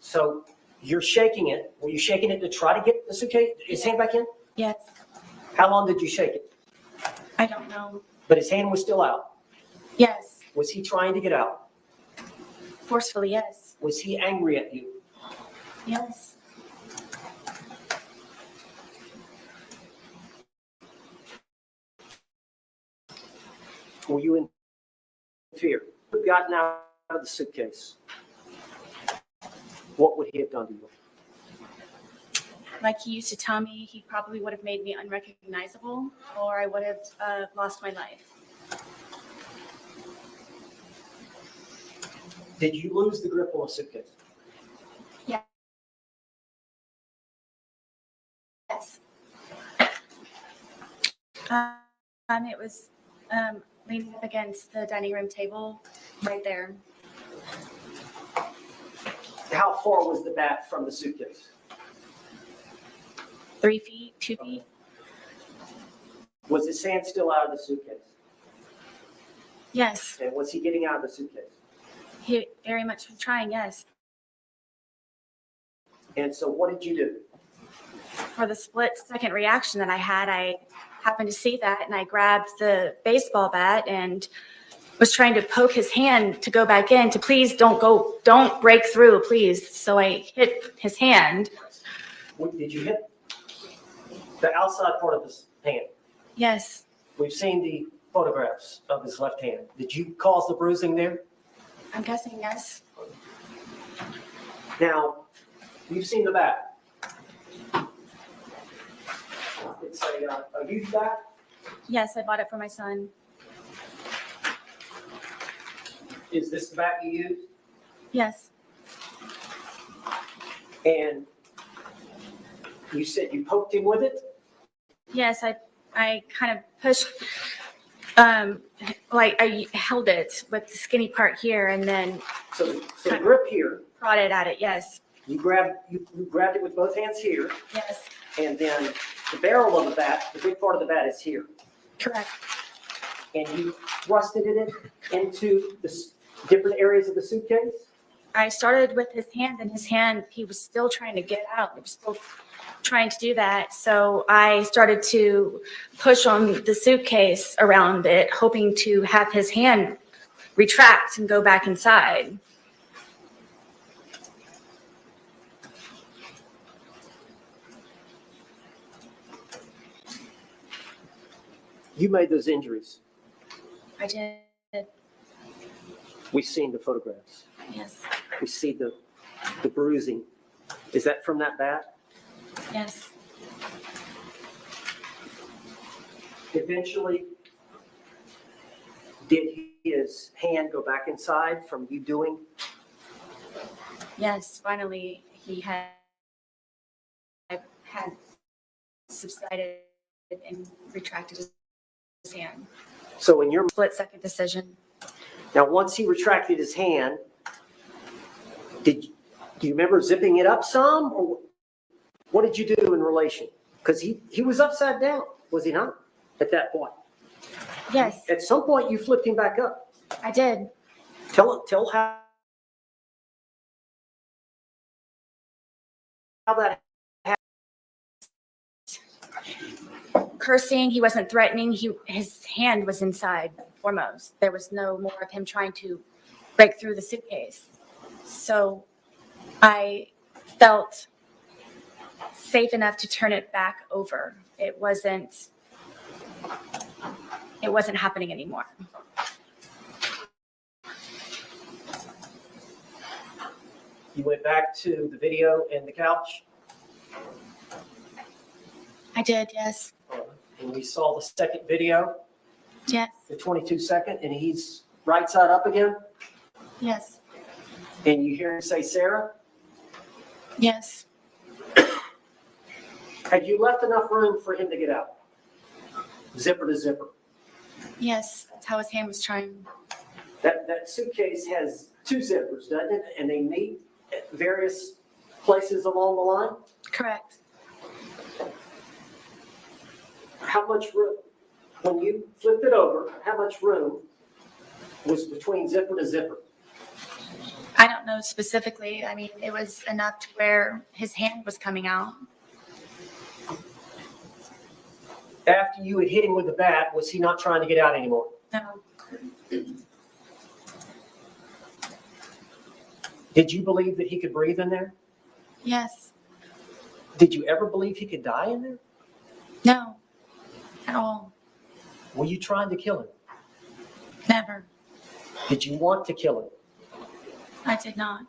Speaker 3: So you're shaking it. Were you shaking it to try to get the suitcase, his hand back in?
Speaker 5: Yes,
Speaker 3: How long did you shake it?
Speaker 5: I don't know.
Speaker 3: But his hand was still out.
Speaker 5: Yes,
Speaker 3: Was he trying to get out?
Speaker 5: forcefully, yes,
Speaker 3: Was he angry at you?
Speaker 5: yes.
Speaker 3: Were you in fear? If you gotten out of the suitcase, what would he have done to you?
Speaker 5: Like he used to tell me, he probably would have made me unrecognizable, or I would have lost my life.
Speaker 3: Did you lose the grip on the suitcase?
Speaker 5: Yes. It was leaning up against the dining room table right there.
Speaker 3: How far was the bat from the suitcase?
Speaker 5: 3 feet, 2 feet.
Speaker 3: Was his hand still out of the suitcase?
Speaker 5: Yes,
Speaker 3: And was he getting out of the suitcase?
Speaker 5: he very much was trying, yes.
Speaker 3: And so what did you do?
Speaker 5: For the split-second reaction that I had, I happened to see that, and I grabbed the baseball bat and was trying to poke his hand to go back in, to please don't break through, please. So I hit his hand.
Speaker 3: Did you hit the outside part of his hand?
Speaker 5: Yes,
Speaker 3: We've seen the photographs of his left hand. Did you cause the bruising there?
Speaker 5: I'm guessing yes.
Speaker 3: Now, you've seen the bat. It's a youth bat.
Speaker 5: Yes, I bought it for my son.
Speaker 3: Is this the bat you used?
Speaker 5: Yes,
Speaker 3: And you said you poked him with it?
Speaker 5: yes, I kind of pushed, like I held it with the skinny part here and then
Speaker 3: So the grip here,
Speaker 5: prodded at it. Yes,
Speaker 3: you grabbed it with both hands here,
Speaker 5: yes,
Speaker 3: and then the barrel of the bat, the big part of the bat is here.
Speaker 5: correct.
Speaker 3: And you thrusted it into the different areas of the suitcase?
Speaker 5: I started with his hand, and his hand, he was still trying to get out. He was still trying to do that. So I started to push on the suitcase around it, hoping to have his hand retract and go back inside.
Speaker 3: You made those injuries.
Speaker 5: I did,
Speaker 3: We've seen the photographs.
Speaker 5: yes,
Speaker 3: We see the bruising. Is that from that bat?
Speaker 5: yes.
Speaker 3: Eventually, did his hand go back inside from you doing?
Speaker 5: Yes, finally, he had subsided and retracted his hand.
Speaker 3: So in your,
Speaker 5: Split-second decision.
Speaker 3: now once he retracted his hand, do you remember zipping it up some? Or what did you do in relation? Because he was upside down, was he not, at that point?
Speaker 5: Yes,
Speaker 3: At some point, you flipped him back up.
Speaker 5: I did.
Speaker 3: Tell how that
Speaker 5: Cursing, he wasn't threatening. His hand was inside foremost. There was no more of him trying to break through the suitcase. So I felt safe enough to turn it back over. It wasn't happening anymore.
Speaker 3: you went back to the video and the couch,
Speaker 5: I did, yes.
Speaker 3: and we saw the second video,
Speaker 5: Yes,
Speaker 3: the 22-second, and he's right side up again,
Speaker 5: yes,
Speaker 3: and you hear him say, Sarah,
Speaker 5: yes.
Speaker 3: had you left enough room for him to get out? Zipper to zipper.
Speaker 5: Yes, that's how his hand was trying.
Speaker 3: That suitcase has 2 zippers, doesn't it? And they meet at various places along the line.
Speaker 5: Correct.
Speaker 3: How much room, when you flipped it over, how much room was between zipper to zipper?
Speaker 5: I don't know specifically. I mean, it was enough to where his hand was coming out.
Speaker 3: After you had hit him with the bat, was he not trying to get out anymore?
Speaker 5: No,
Speaker 3: Did you believe that he could breathe in there?
Speaker 5: yes,
Speaker 3: Did you ever believe he could die in there?
Speaker 5: no, at all.
Speaker 3: Were you trying to kill him?
Speaker 5: Never.
Speaker 3: Did you want to kill him?
Speaker 5: I did not.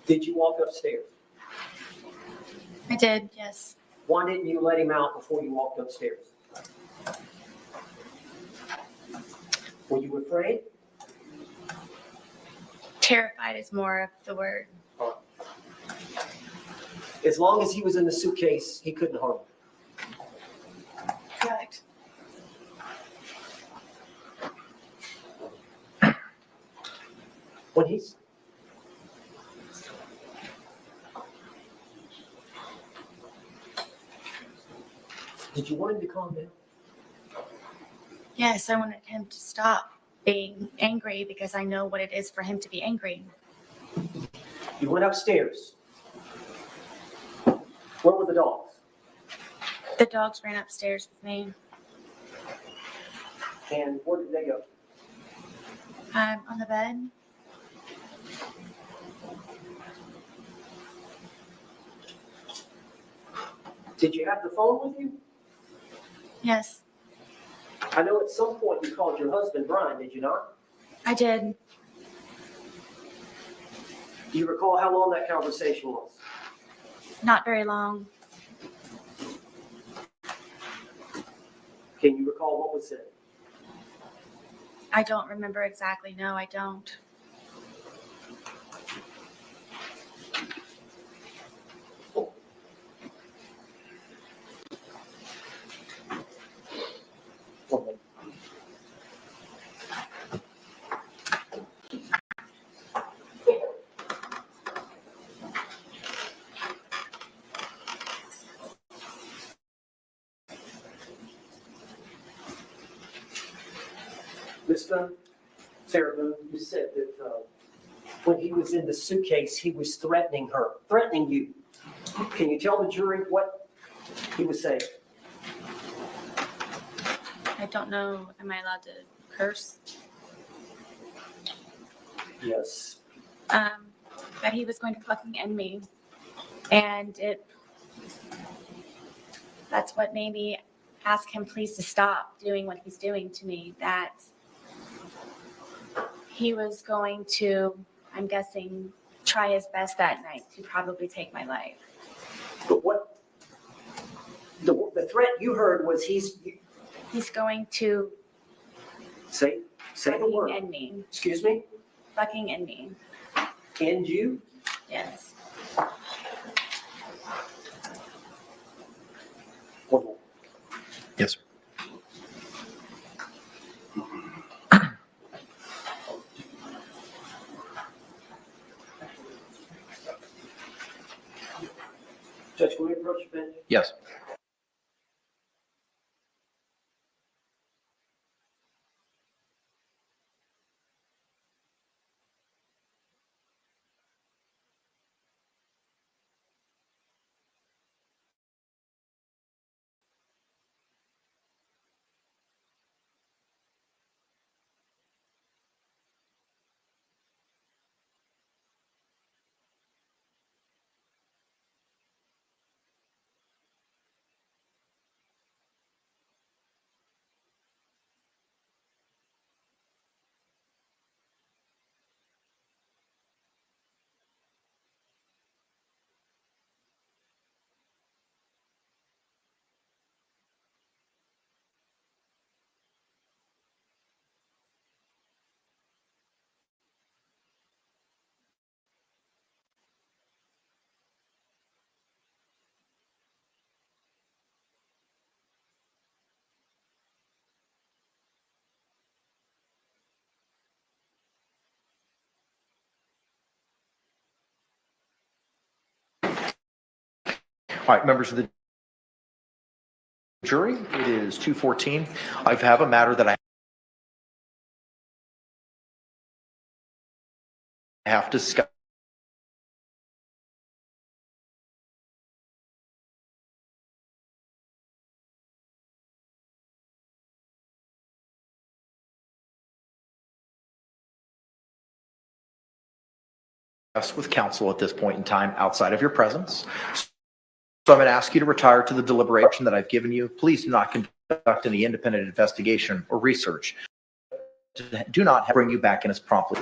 Speaker 3: Did you walk upstairs?
Speaker 5: I did, yes.
Speaker 3: Why didn't you let him out before you walked upstairs? Were you afraid?
Speaker 5: Terrified is more of the word.
Speaker 3: As long as he was in the suitcase, he couldn't harm you.
Speaker 5: Correct.
Speaker 3: When he's Did you want him to calm down?
Speaker 5: Yes, I wanted him to stop being angry because I know what it is for him to be angry.
Speaker 3: You went upstairs. Where were the dogs?
Speaker 5: The dogs ran upstairs with me.
Speaker 3: And where did they go?
Speaker 5: On the bed.
Speaker 3: Did you have the phone with you?
Speaker 5: Yes,
Speaker 3: I know at some point you called your husband Brian, did you not?
Speaker 5: I did.
Speaker 3: Do you recall how long that conversation was?
Speaker 5: Not very long.
Speaker 3: Can you recall what was said?
Speaker 5: I don't remember exactly. No, I don't.
Speaker 3: Miss Boone, Sarah Boone, you said that when he was in the suitcase, he was threatening you. Can you tell the jury what he was saying?
Speaker 5: I don't know. Am I allowed to curse?
Speaker 3: Yes.
Speaker 5: That he was going to fucking end me. And that's what made me ask him please to stop doing what he's doing to me. That he was going to, I'm guessing, try his best that night to probably take my life.
Speaker 3: But what the threat you heard was
Speaker 5: He's going to
Speaker 3: say the
Speaker 5: fucking
Speaker 3: word.
Speaker 5: end me.
Speaker 3: Excuse me?
Speaker 5: Fucking end me.
Speaker 3: End you?
Speaker 5: Yes.
Speaker 3: One more.
Speaker 1: Yes, sir.
Speaker 3: Can we approach the bench?
Speaker 1: Yes. All right, members of the jury, it is 2:14. I have a matter that I have to discuss. With counsel at this point in time outside of your presence. So I'm going to ask you to retire to the deliberation that I've given you. Please do not conduct any independent investigation or research. Do not bring you back in as promptly.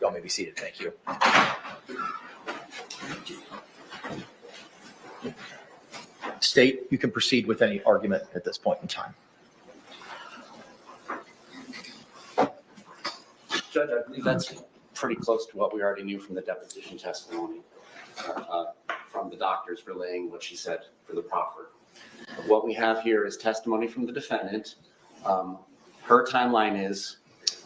Speaker 1: Y'all may be seated. Thank you. State, you can proceed with any argument at this point in time.
Speaker 6: Judge, I believe that's pretty close to what we already knew from the deposition testimony, from the doctors relaying what she said for the proffer. What we have here is testimony from the defendant. Her timeline is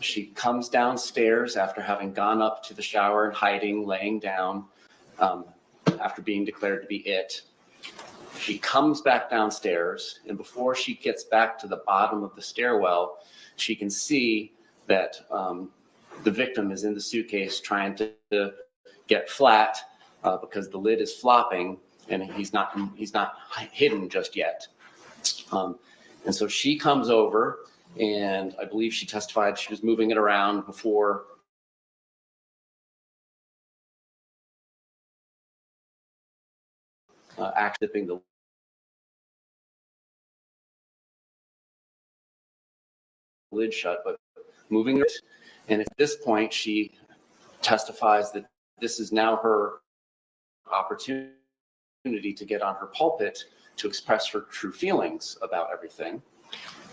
Speaker 6: she comes downstairs after having gone up to the shower and hiding, laying down, after being declared to be it. She comes back downstairs, and before she gets back to the bottom of the stairwell, she can see that the victim is in the suitcase trying to get flat because the lid is flopping and he's not hidden just yet. And so she comes over, and I believe she testified she was moving it around before actually zipping the lid shut, but moving it. And at this point, she testifies that this is now her opportunity to get on her pulpit to express her true feelings about everything.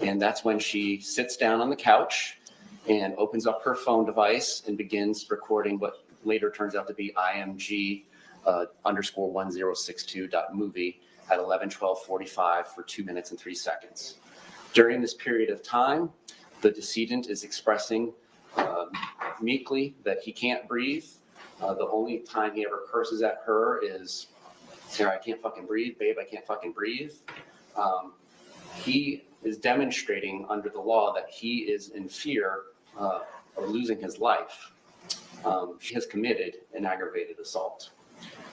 Speaker 6: And that's when she sits down on the couch and opens up her phone device and begins recording what later turns out to be IMG _1062.movie at 11:12:45 for 2 minutes and 3 seconds. During this period of time, the decedent is expressing meekly that he can't breathe. The only time he ever curses at her is, Sarah, I can't fucking breathe. Babe, I can't fucking breathe. He is demonstrating under the law that he is in fear of losing his life. She has committed an aggravated assault.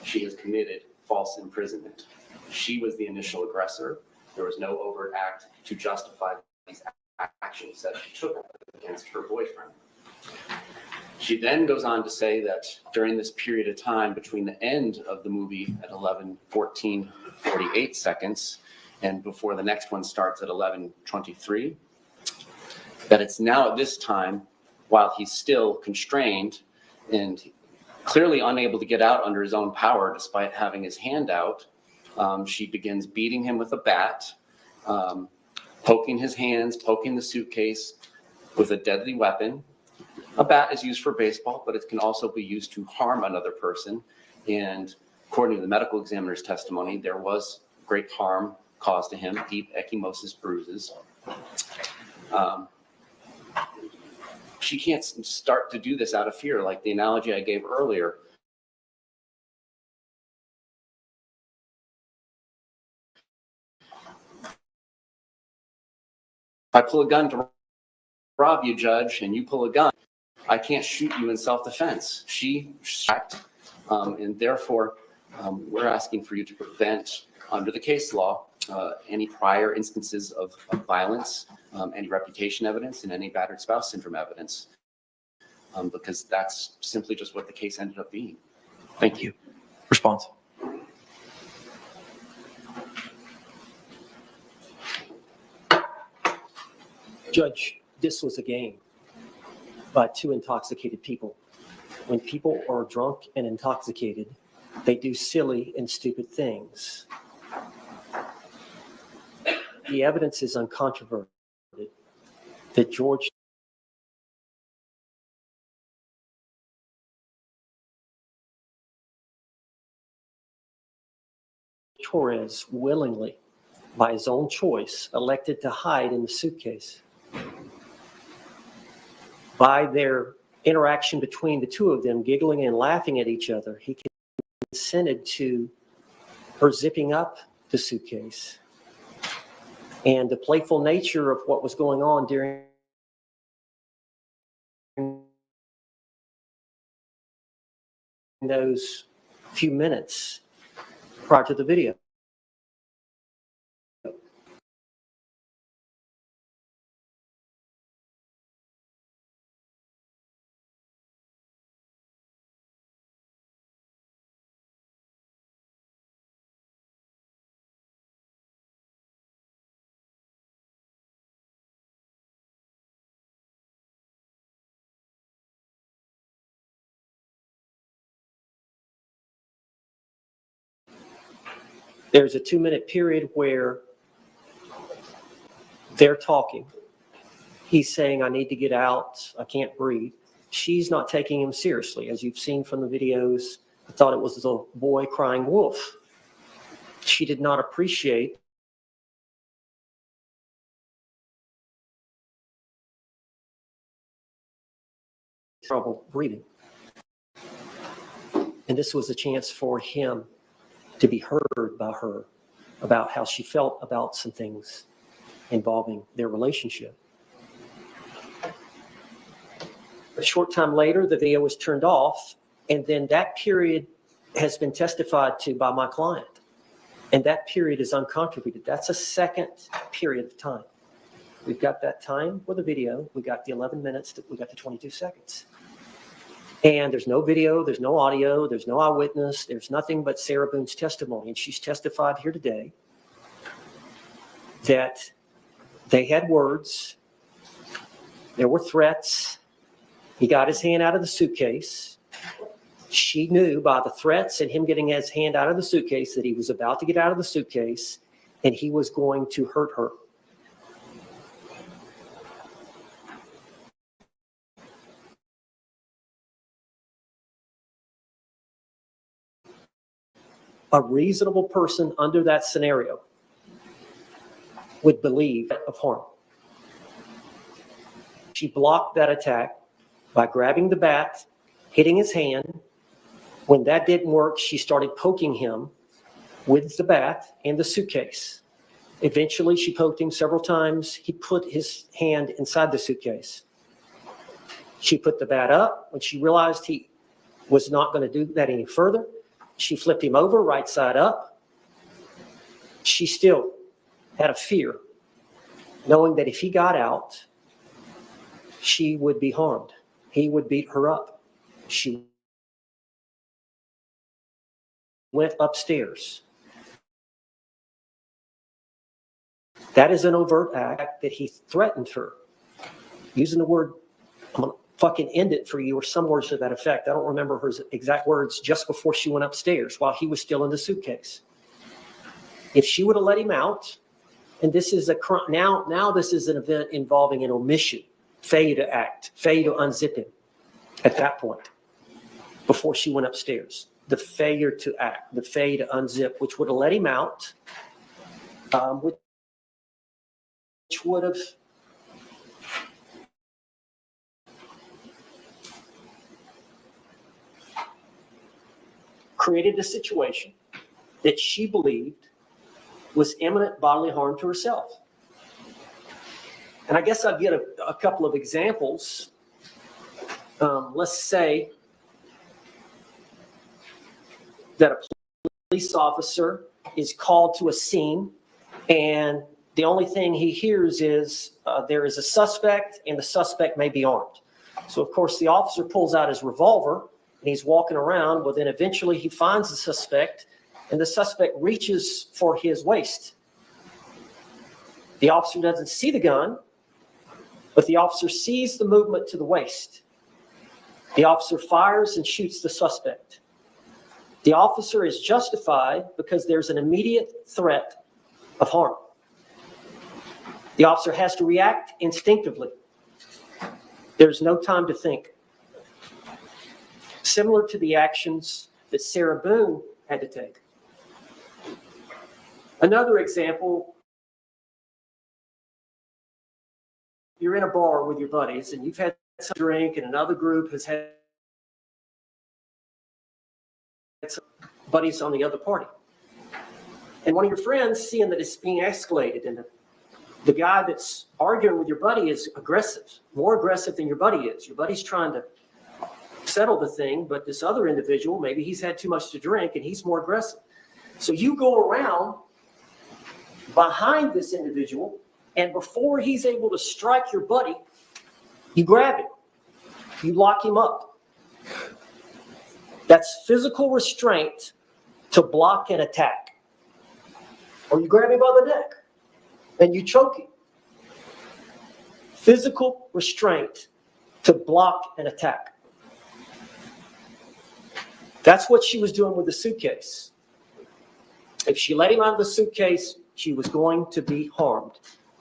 Speaker 6: She has committed false imprisonment. She was the initial aggressor. There was no overt act to justify these actions that she took against her boyfriend. She then goes on to say that during this period of time between the end of the movie at 11:14:48 seconds and before the next one starts at 11:23, that it's now at this time, while he's still constrained and clearly unable to get out under his own power despite having his hand out, She begins beating him with a bat, poking his hands, poking the suitcase with a deadly weapon. A bat is used for baseball, but it can also be used to harm another person. And according to the medical examiner's testimony, there was great harm caused to him, deep ecchymosis bruises. She can't start to do this out of fear, like the analogy I gave earlier. If I pull a gun to rob you, Judge, and you pull a gun, I can't shoot you in self-defense. She shot, and therefore, we're asking for you to prevent, under the case law, any prior instances of violence, any reputation evidence, and any battered spouse syndrome evidence, because that's simply just what the case ended up being. Thank you.
Speaker 1: Response.
Speaker 3: Judge, this was a game by two intoxicated people. When people are drunk and intoxicated, they do silly and stupid things. The evidence is uncontroverted that George Torres willingly, by his own choice, elected to hide in the suitcase. By their interaction between the two of them, giggling and laughing at each other, he consented to her zipping up the suitcase. And the playful nature of what was going on during those few minutes prior to the video. There's a 2-minute period where they're talking. He's saying, I need to get out. I can't breathe. She's not taking him seriously. As you've seen from the videos, I thought it was the boy crying wolf. She did not appreciate trouble breathing. And this was a chance for him to be heard by her about how she felt about some things involving their relationship. A short time later, the video was turned off, and then that period has been testified to by my client. And that period is uncontroverted. That's a second period of time. We've got that time for the video. We got the 11 minutes, we got the 22 seconds. And there's no video, there's no audio, there's no eyewitness, there's nothing but Sarah Boone's testimony. And she's testified here today that they had words, there were threats. He got his hand out of the suitcase. She knew by the threats and him getting his hand out of the suitcase that he was about to get out of the suitcase and he was going to hurt her. A reasonable person under that scenario would believe of harm. She blocked that attack by grabbing the bat, hitting his hand. When that didn't work, she started poking him with the bat and the suitcase. Eventually, she poked him several times. He put his hand inside the suitcase. She put the bat up. When she realized he was not going to do that any further, she flipped him over right side up. She still had a fear, knowing that if he got out, she would be harmed. He would beat her up. She went upstairs. That is an overt act that he threatened her. Using the word, I'm going to fucking end it for you, or some words to that effect. I don't remember her exact words, just before she went upstairs while he was still in the suitcase. If she would have let him out, and this is now this is an event involving an omission, failure to act, failure to unzip him at that point before she went upstairs. The failure to act, the failure to unzip, which would have let him out, which would have created a situation that she believed was imminent bodily harm to herself. And I guess I'll get a couple of examples. Let's say that a police officer is called to a scene, and the only thing he hears is there is a suspect, and the suspect may be armed. So, of course, the officer pulls out his revolver, and he's walking around. Well, then eventually he finds the suspect, and the suspect reaches for his waist. The officer doesn't see the gun, but the officer sees the movement to the waist. The officer fires and shoots the suspect. The officer is justified because there's an immediate threat of harm. The officer has to react instinctively. There's no time to think. Similar to the actions that Sarah Boone had to take. Another example, you're in a bar with your buddies and you've had some drink and another group has had some buddies on the other party. And one of your friends, seeing that it's being escalated and the guy that's arguing with your buddy is aggressive, more aggressive than your buddy is. Your buddy's trying to settle the thing, but this other individual, maybe he's had too much to drink and he's more aggressive. So you go around behind this individual, and before he's able to strike your buddy, you grab him. You lock him up. That's physical restraint to block an attack. Or you grab him by the neck and you choke him. Physical restraint to block an attack. That's what she was doing with the suitcase. If she let him out of the suitcase, she was going to be harmed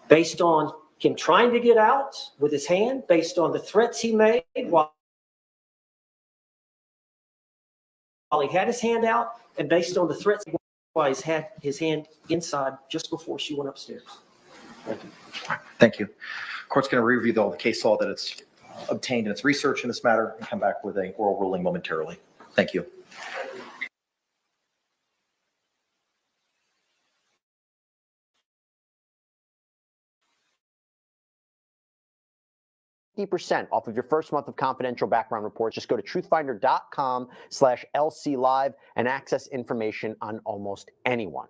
Speaker 3: based on him trying to get out with his hand, based on the threats he made while he had his hand out, and based on the threats while he had his hand inside just before she went upstairs. Thank you.
Speaker 1: Thank you. Court's going to review all the case law that it's obtained in its research in this matter and come back with a oral ruling momentarily. Thank you.
Speaker 7: %, off of your first month of confidential background reports. Just go to truthfinder.com/LCLive and access information on almost anyone.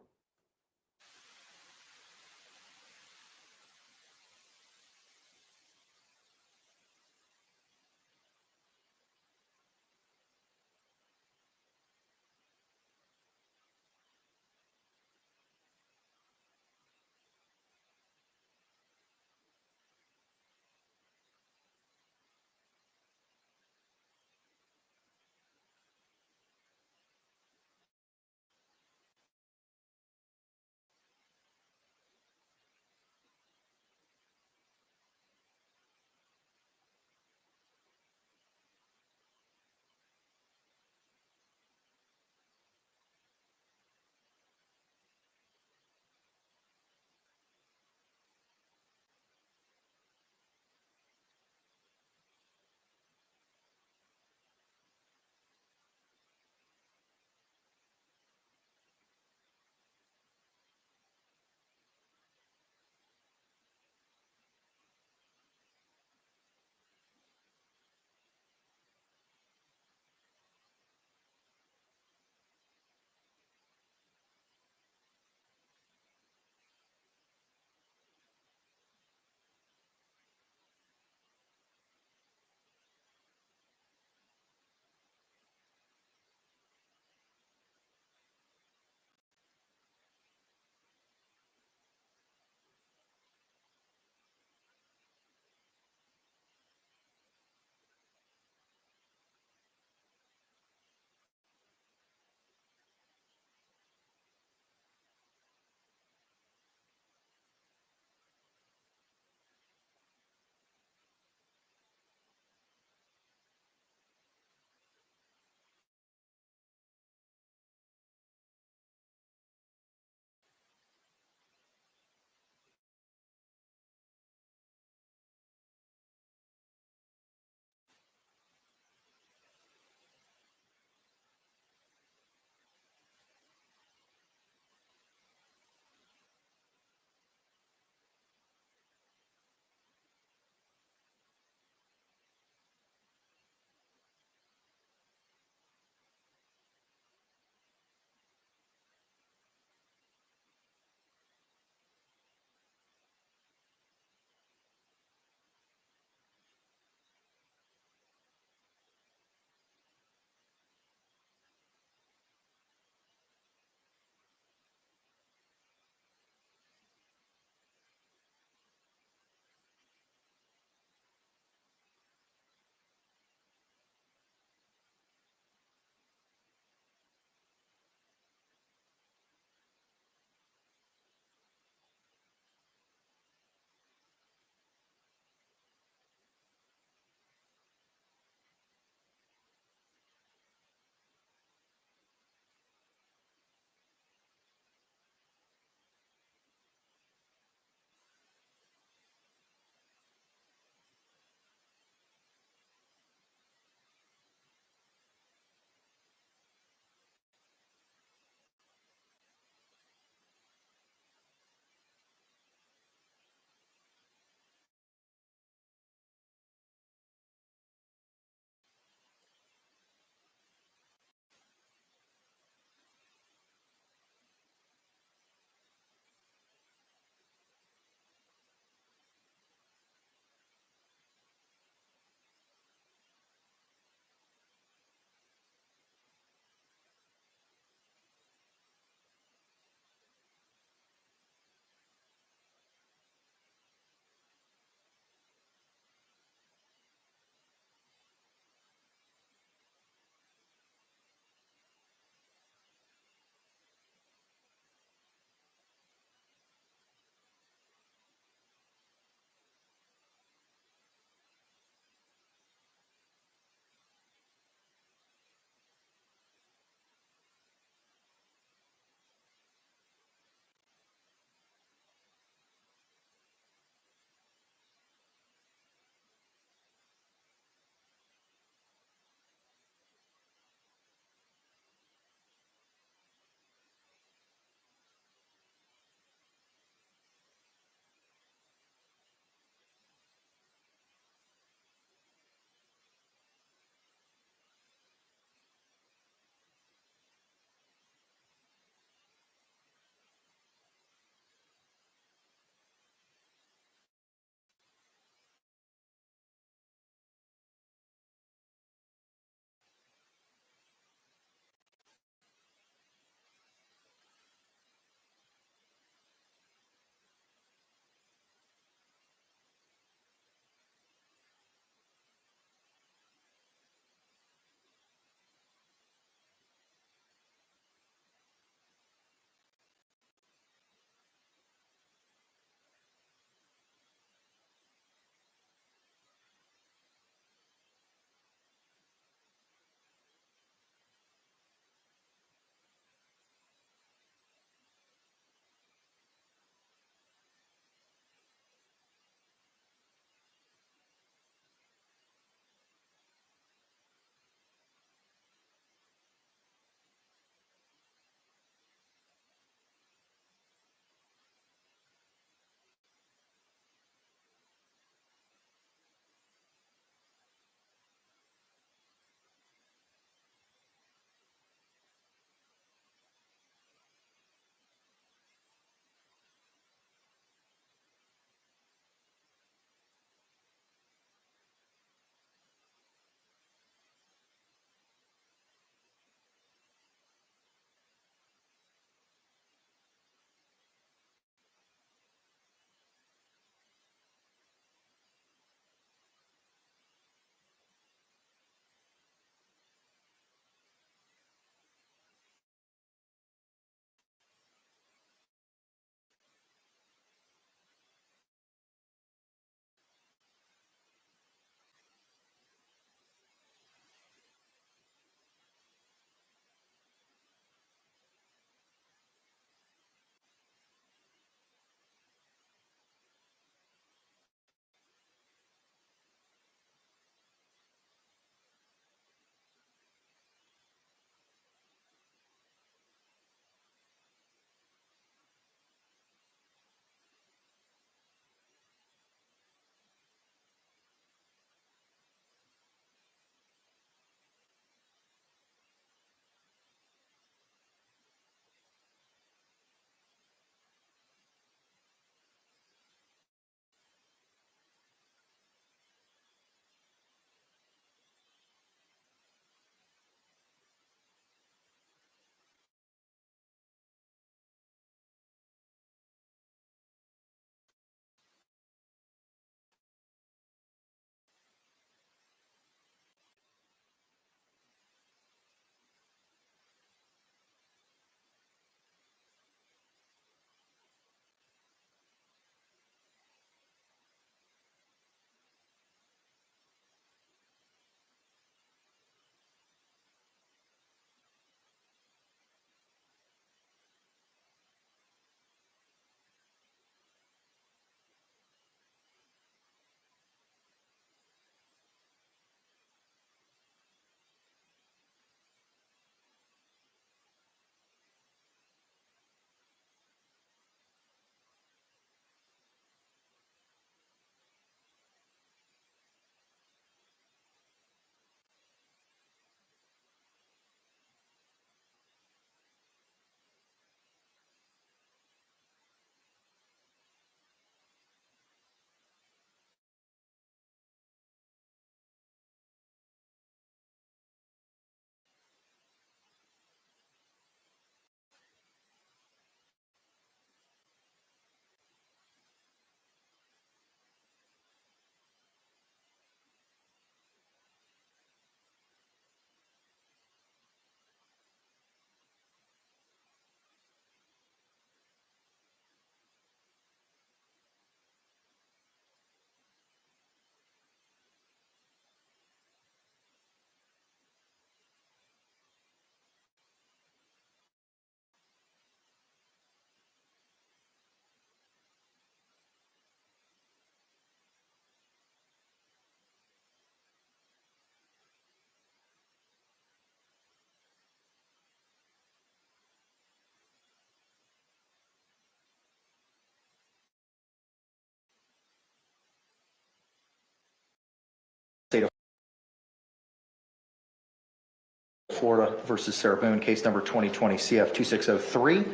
Speaker 1: Florida versus Sarah Boone, case number 2020 CF 2603.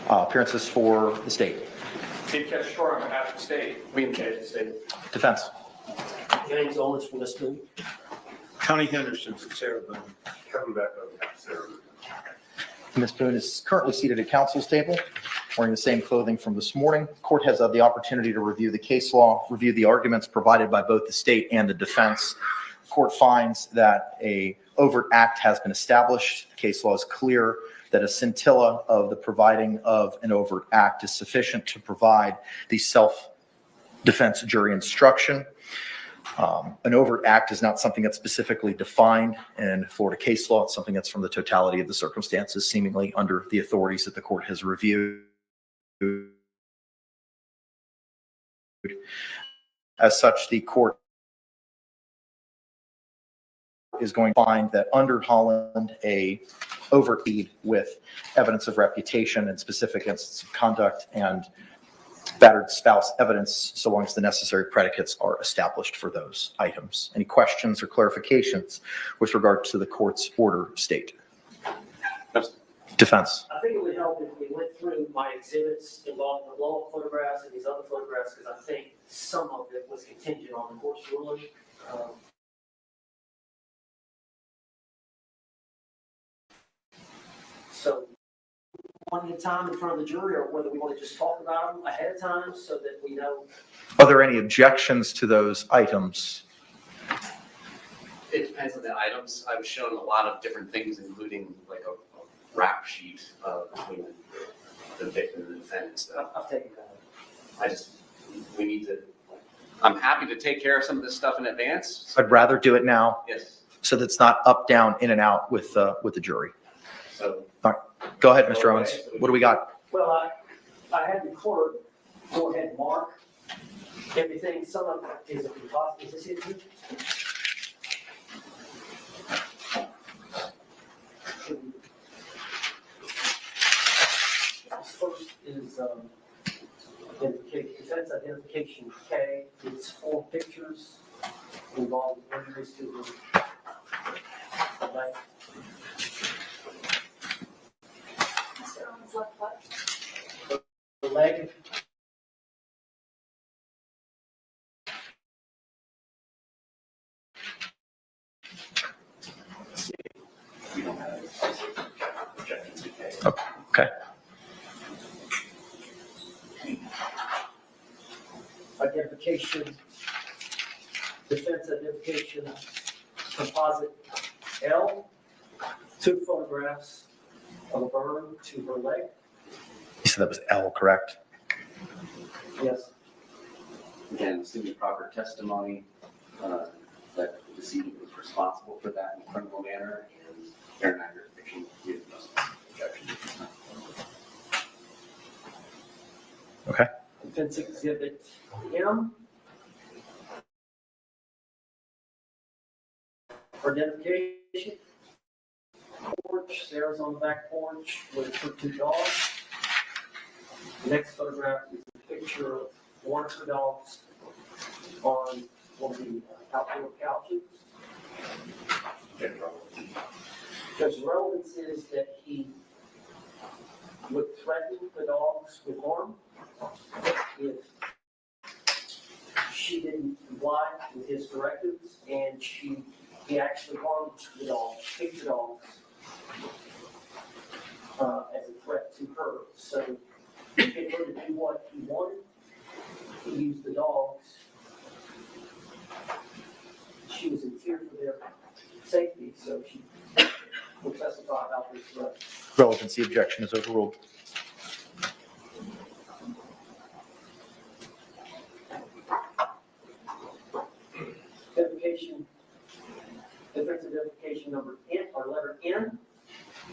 Speaker 1: Appearances for the state.
Speaker 2: Chief Judge Shore on behalf of the state. We engage the state.
Speaker 1: Defense.
Speaker 3: James Owens from Miss Boone.
Speaker 2: Connie Henderson from Sarah Boone. Coming back on behalf of Sarah Boone.
Speaker 1: Ms. Boone is currently seated at counsel's table, wearing the same clothing from this morning. Court has had the opportunity to review the case law, review the arguments provided by both the state and the defense. Court finds that a overt act has been established. The case law is clear that a scintilla of the providing of an overt act is sufficient to provide the self-defense jury instruction. An overt act is not something that's specifically defined in Florida case law. It's something that's from the totality of the circumstances, seemingly under the authorities that the court has reviewed. As such, the court is going to find that under Holland, a overt deed with evidence of reputation and specific instances of conduct and battered spouse evidence, so long as the necessary predicates are established for those items. Any questions or clarifications with regard to the court's order, state? Defense.
Speaker 3: I think it would help if we went through my exhibits involving the blow-up photographs and these other photographs, because I think some of it was contingent on the court's ruling. So one at a time in front of the jury, or whether we want to just talk about them ahead of time so that we know.
Speaker 1: Are there any objections to those items?
Speaker 6: It depends on the items. I was shown a lot of different things, including like a rap sheet between the victim and the defendant.
Speaker 3: I've taken that.
Speaker 6: We need to, I'm happy to take care of some of this stuff in advance.
Speaker 1: I'd rather do it now
Speaker 6: Yes.
Speaker 1: so that it's not up, down, in and out with the jury.
Speaker 6: So
Speaker 1: Go ahead, Mr. Owens. What do we got?
Speaker 3: Well, I had the court go ahead and mark everything. Some of it is a composite. Is this it? This first is identification, defense identification K. It's 4 pictures involving injuries to the leg.
Speaker 4: Mr. Owens left what?
Speaker 3: The leg.
Speaker 6: we don't have objections to pay.
Speaker 1: Okay.
Speaker 3: Identification, defense identification, composite L, 2 photographs of a burn to her leg.
Speaker 1: You said that was L, correct?
Speaker 3: Yes.
Speaker 6: Again, assuming proper testimony, that the decedent was responsible for that in a criminal manner, and fair and accurate fiction, we have no objection.
Speaker 1: Okay.
Speaker 3: Defense exhibit M. For identification. Porch, Sarah's on the back porch with her 2 dogs. The next photograph is a picture of one of her dogs on one of the outdoor couches. Because the relevance is that he would threaten the dogs with harm if she didn't comply with his directives, and he actually harmed the dogs, kicked the dogs as a threat to her. So to get her to do what he wanted, he used the dogs. She was in fear for their safety, so she will testify about this threat.
Speaker 1: Relevancy objection is overruled.
Speaker 3: Identification, defense identification number N, or letter N,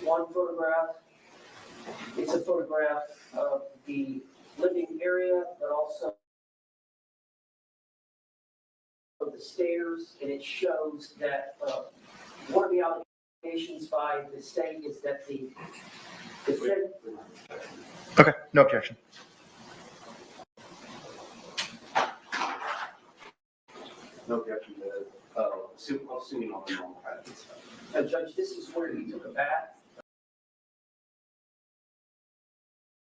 Speaker 3: 1 photograph. It's a photograph of the living area, but also of the stairs, and it shows that one of the allegations by the state is that the defendant.
Speaker 1: Okay, no objection.
Speaker 6: No objection to, assuming all the normal practice stuff.
Speaker 3: Judge, this is where he took a bath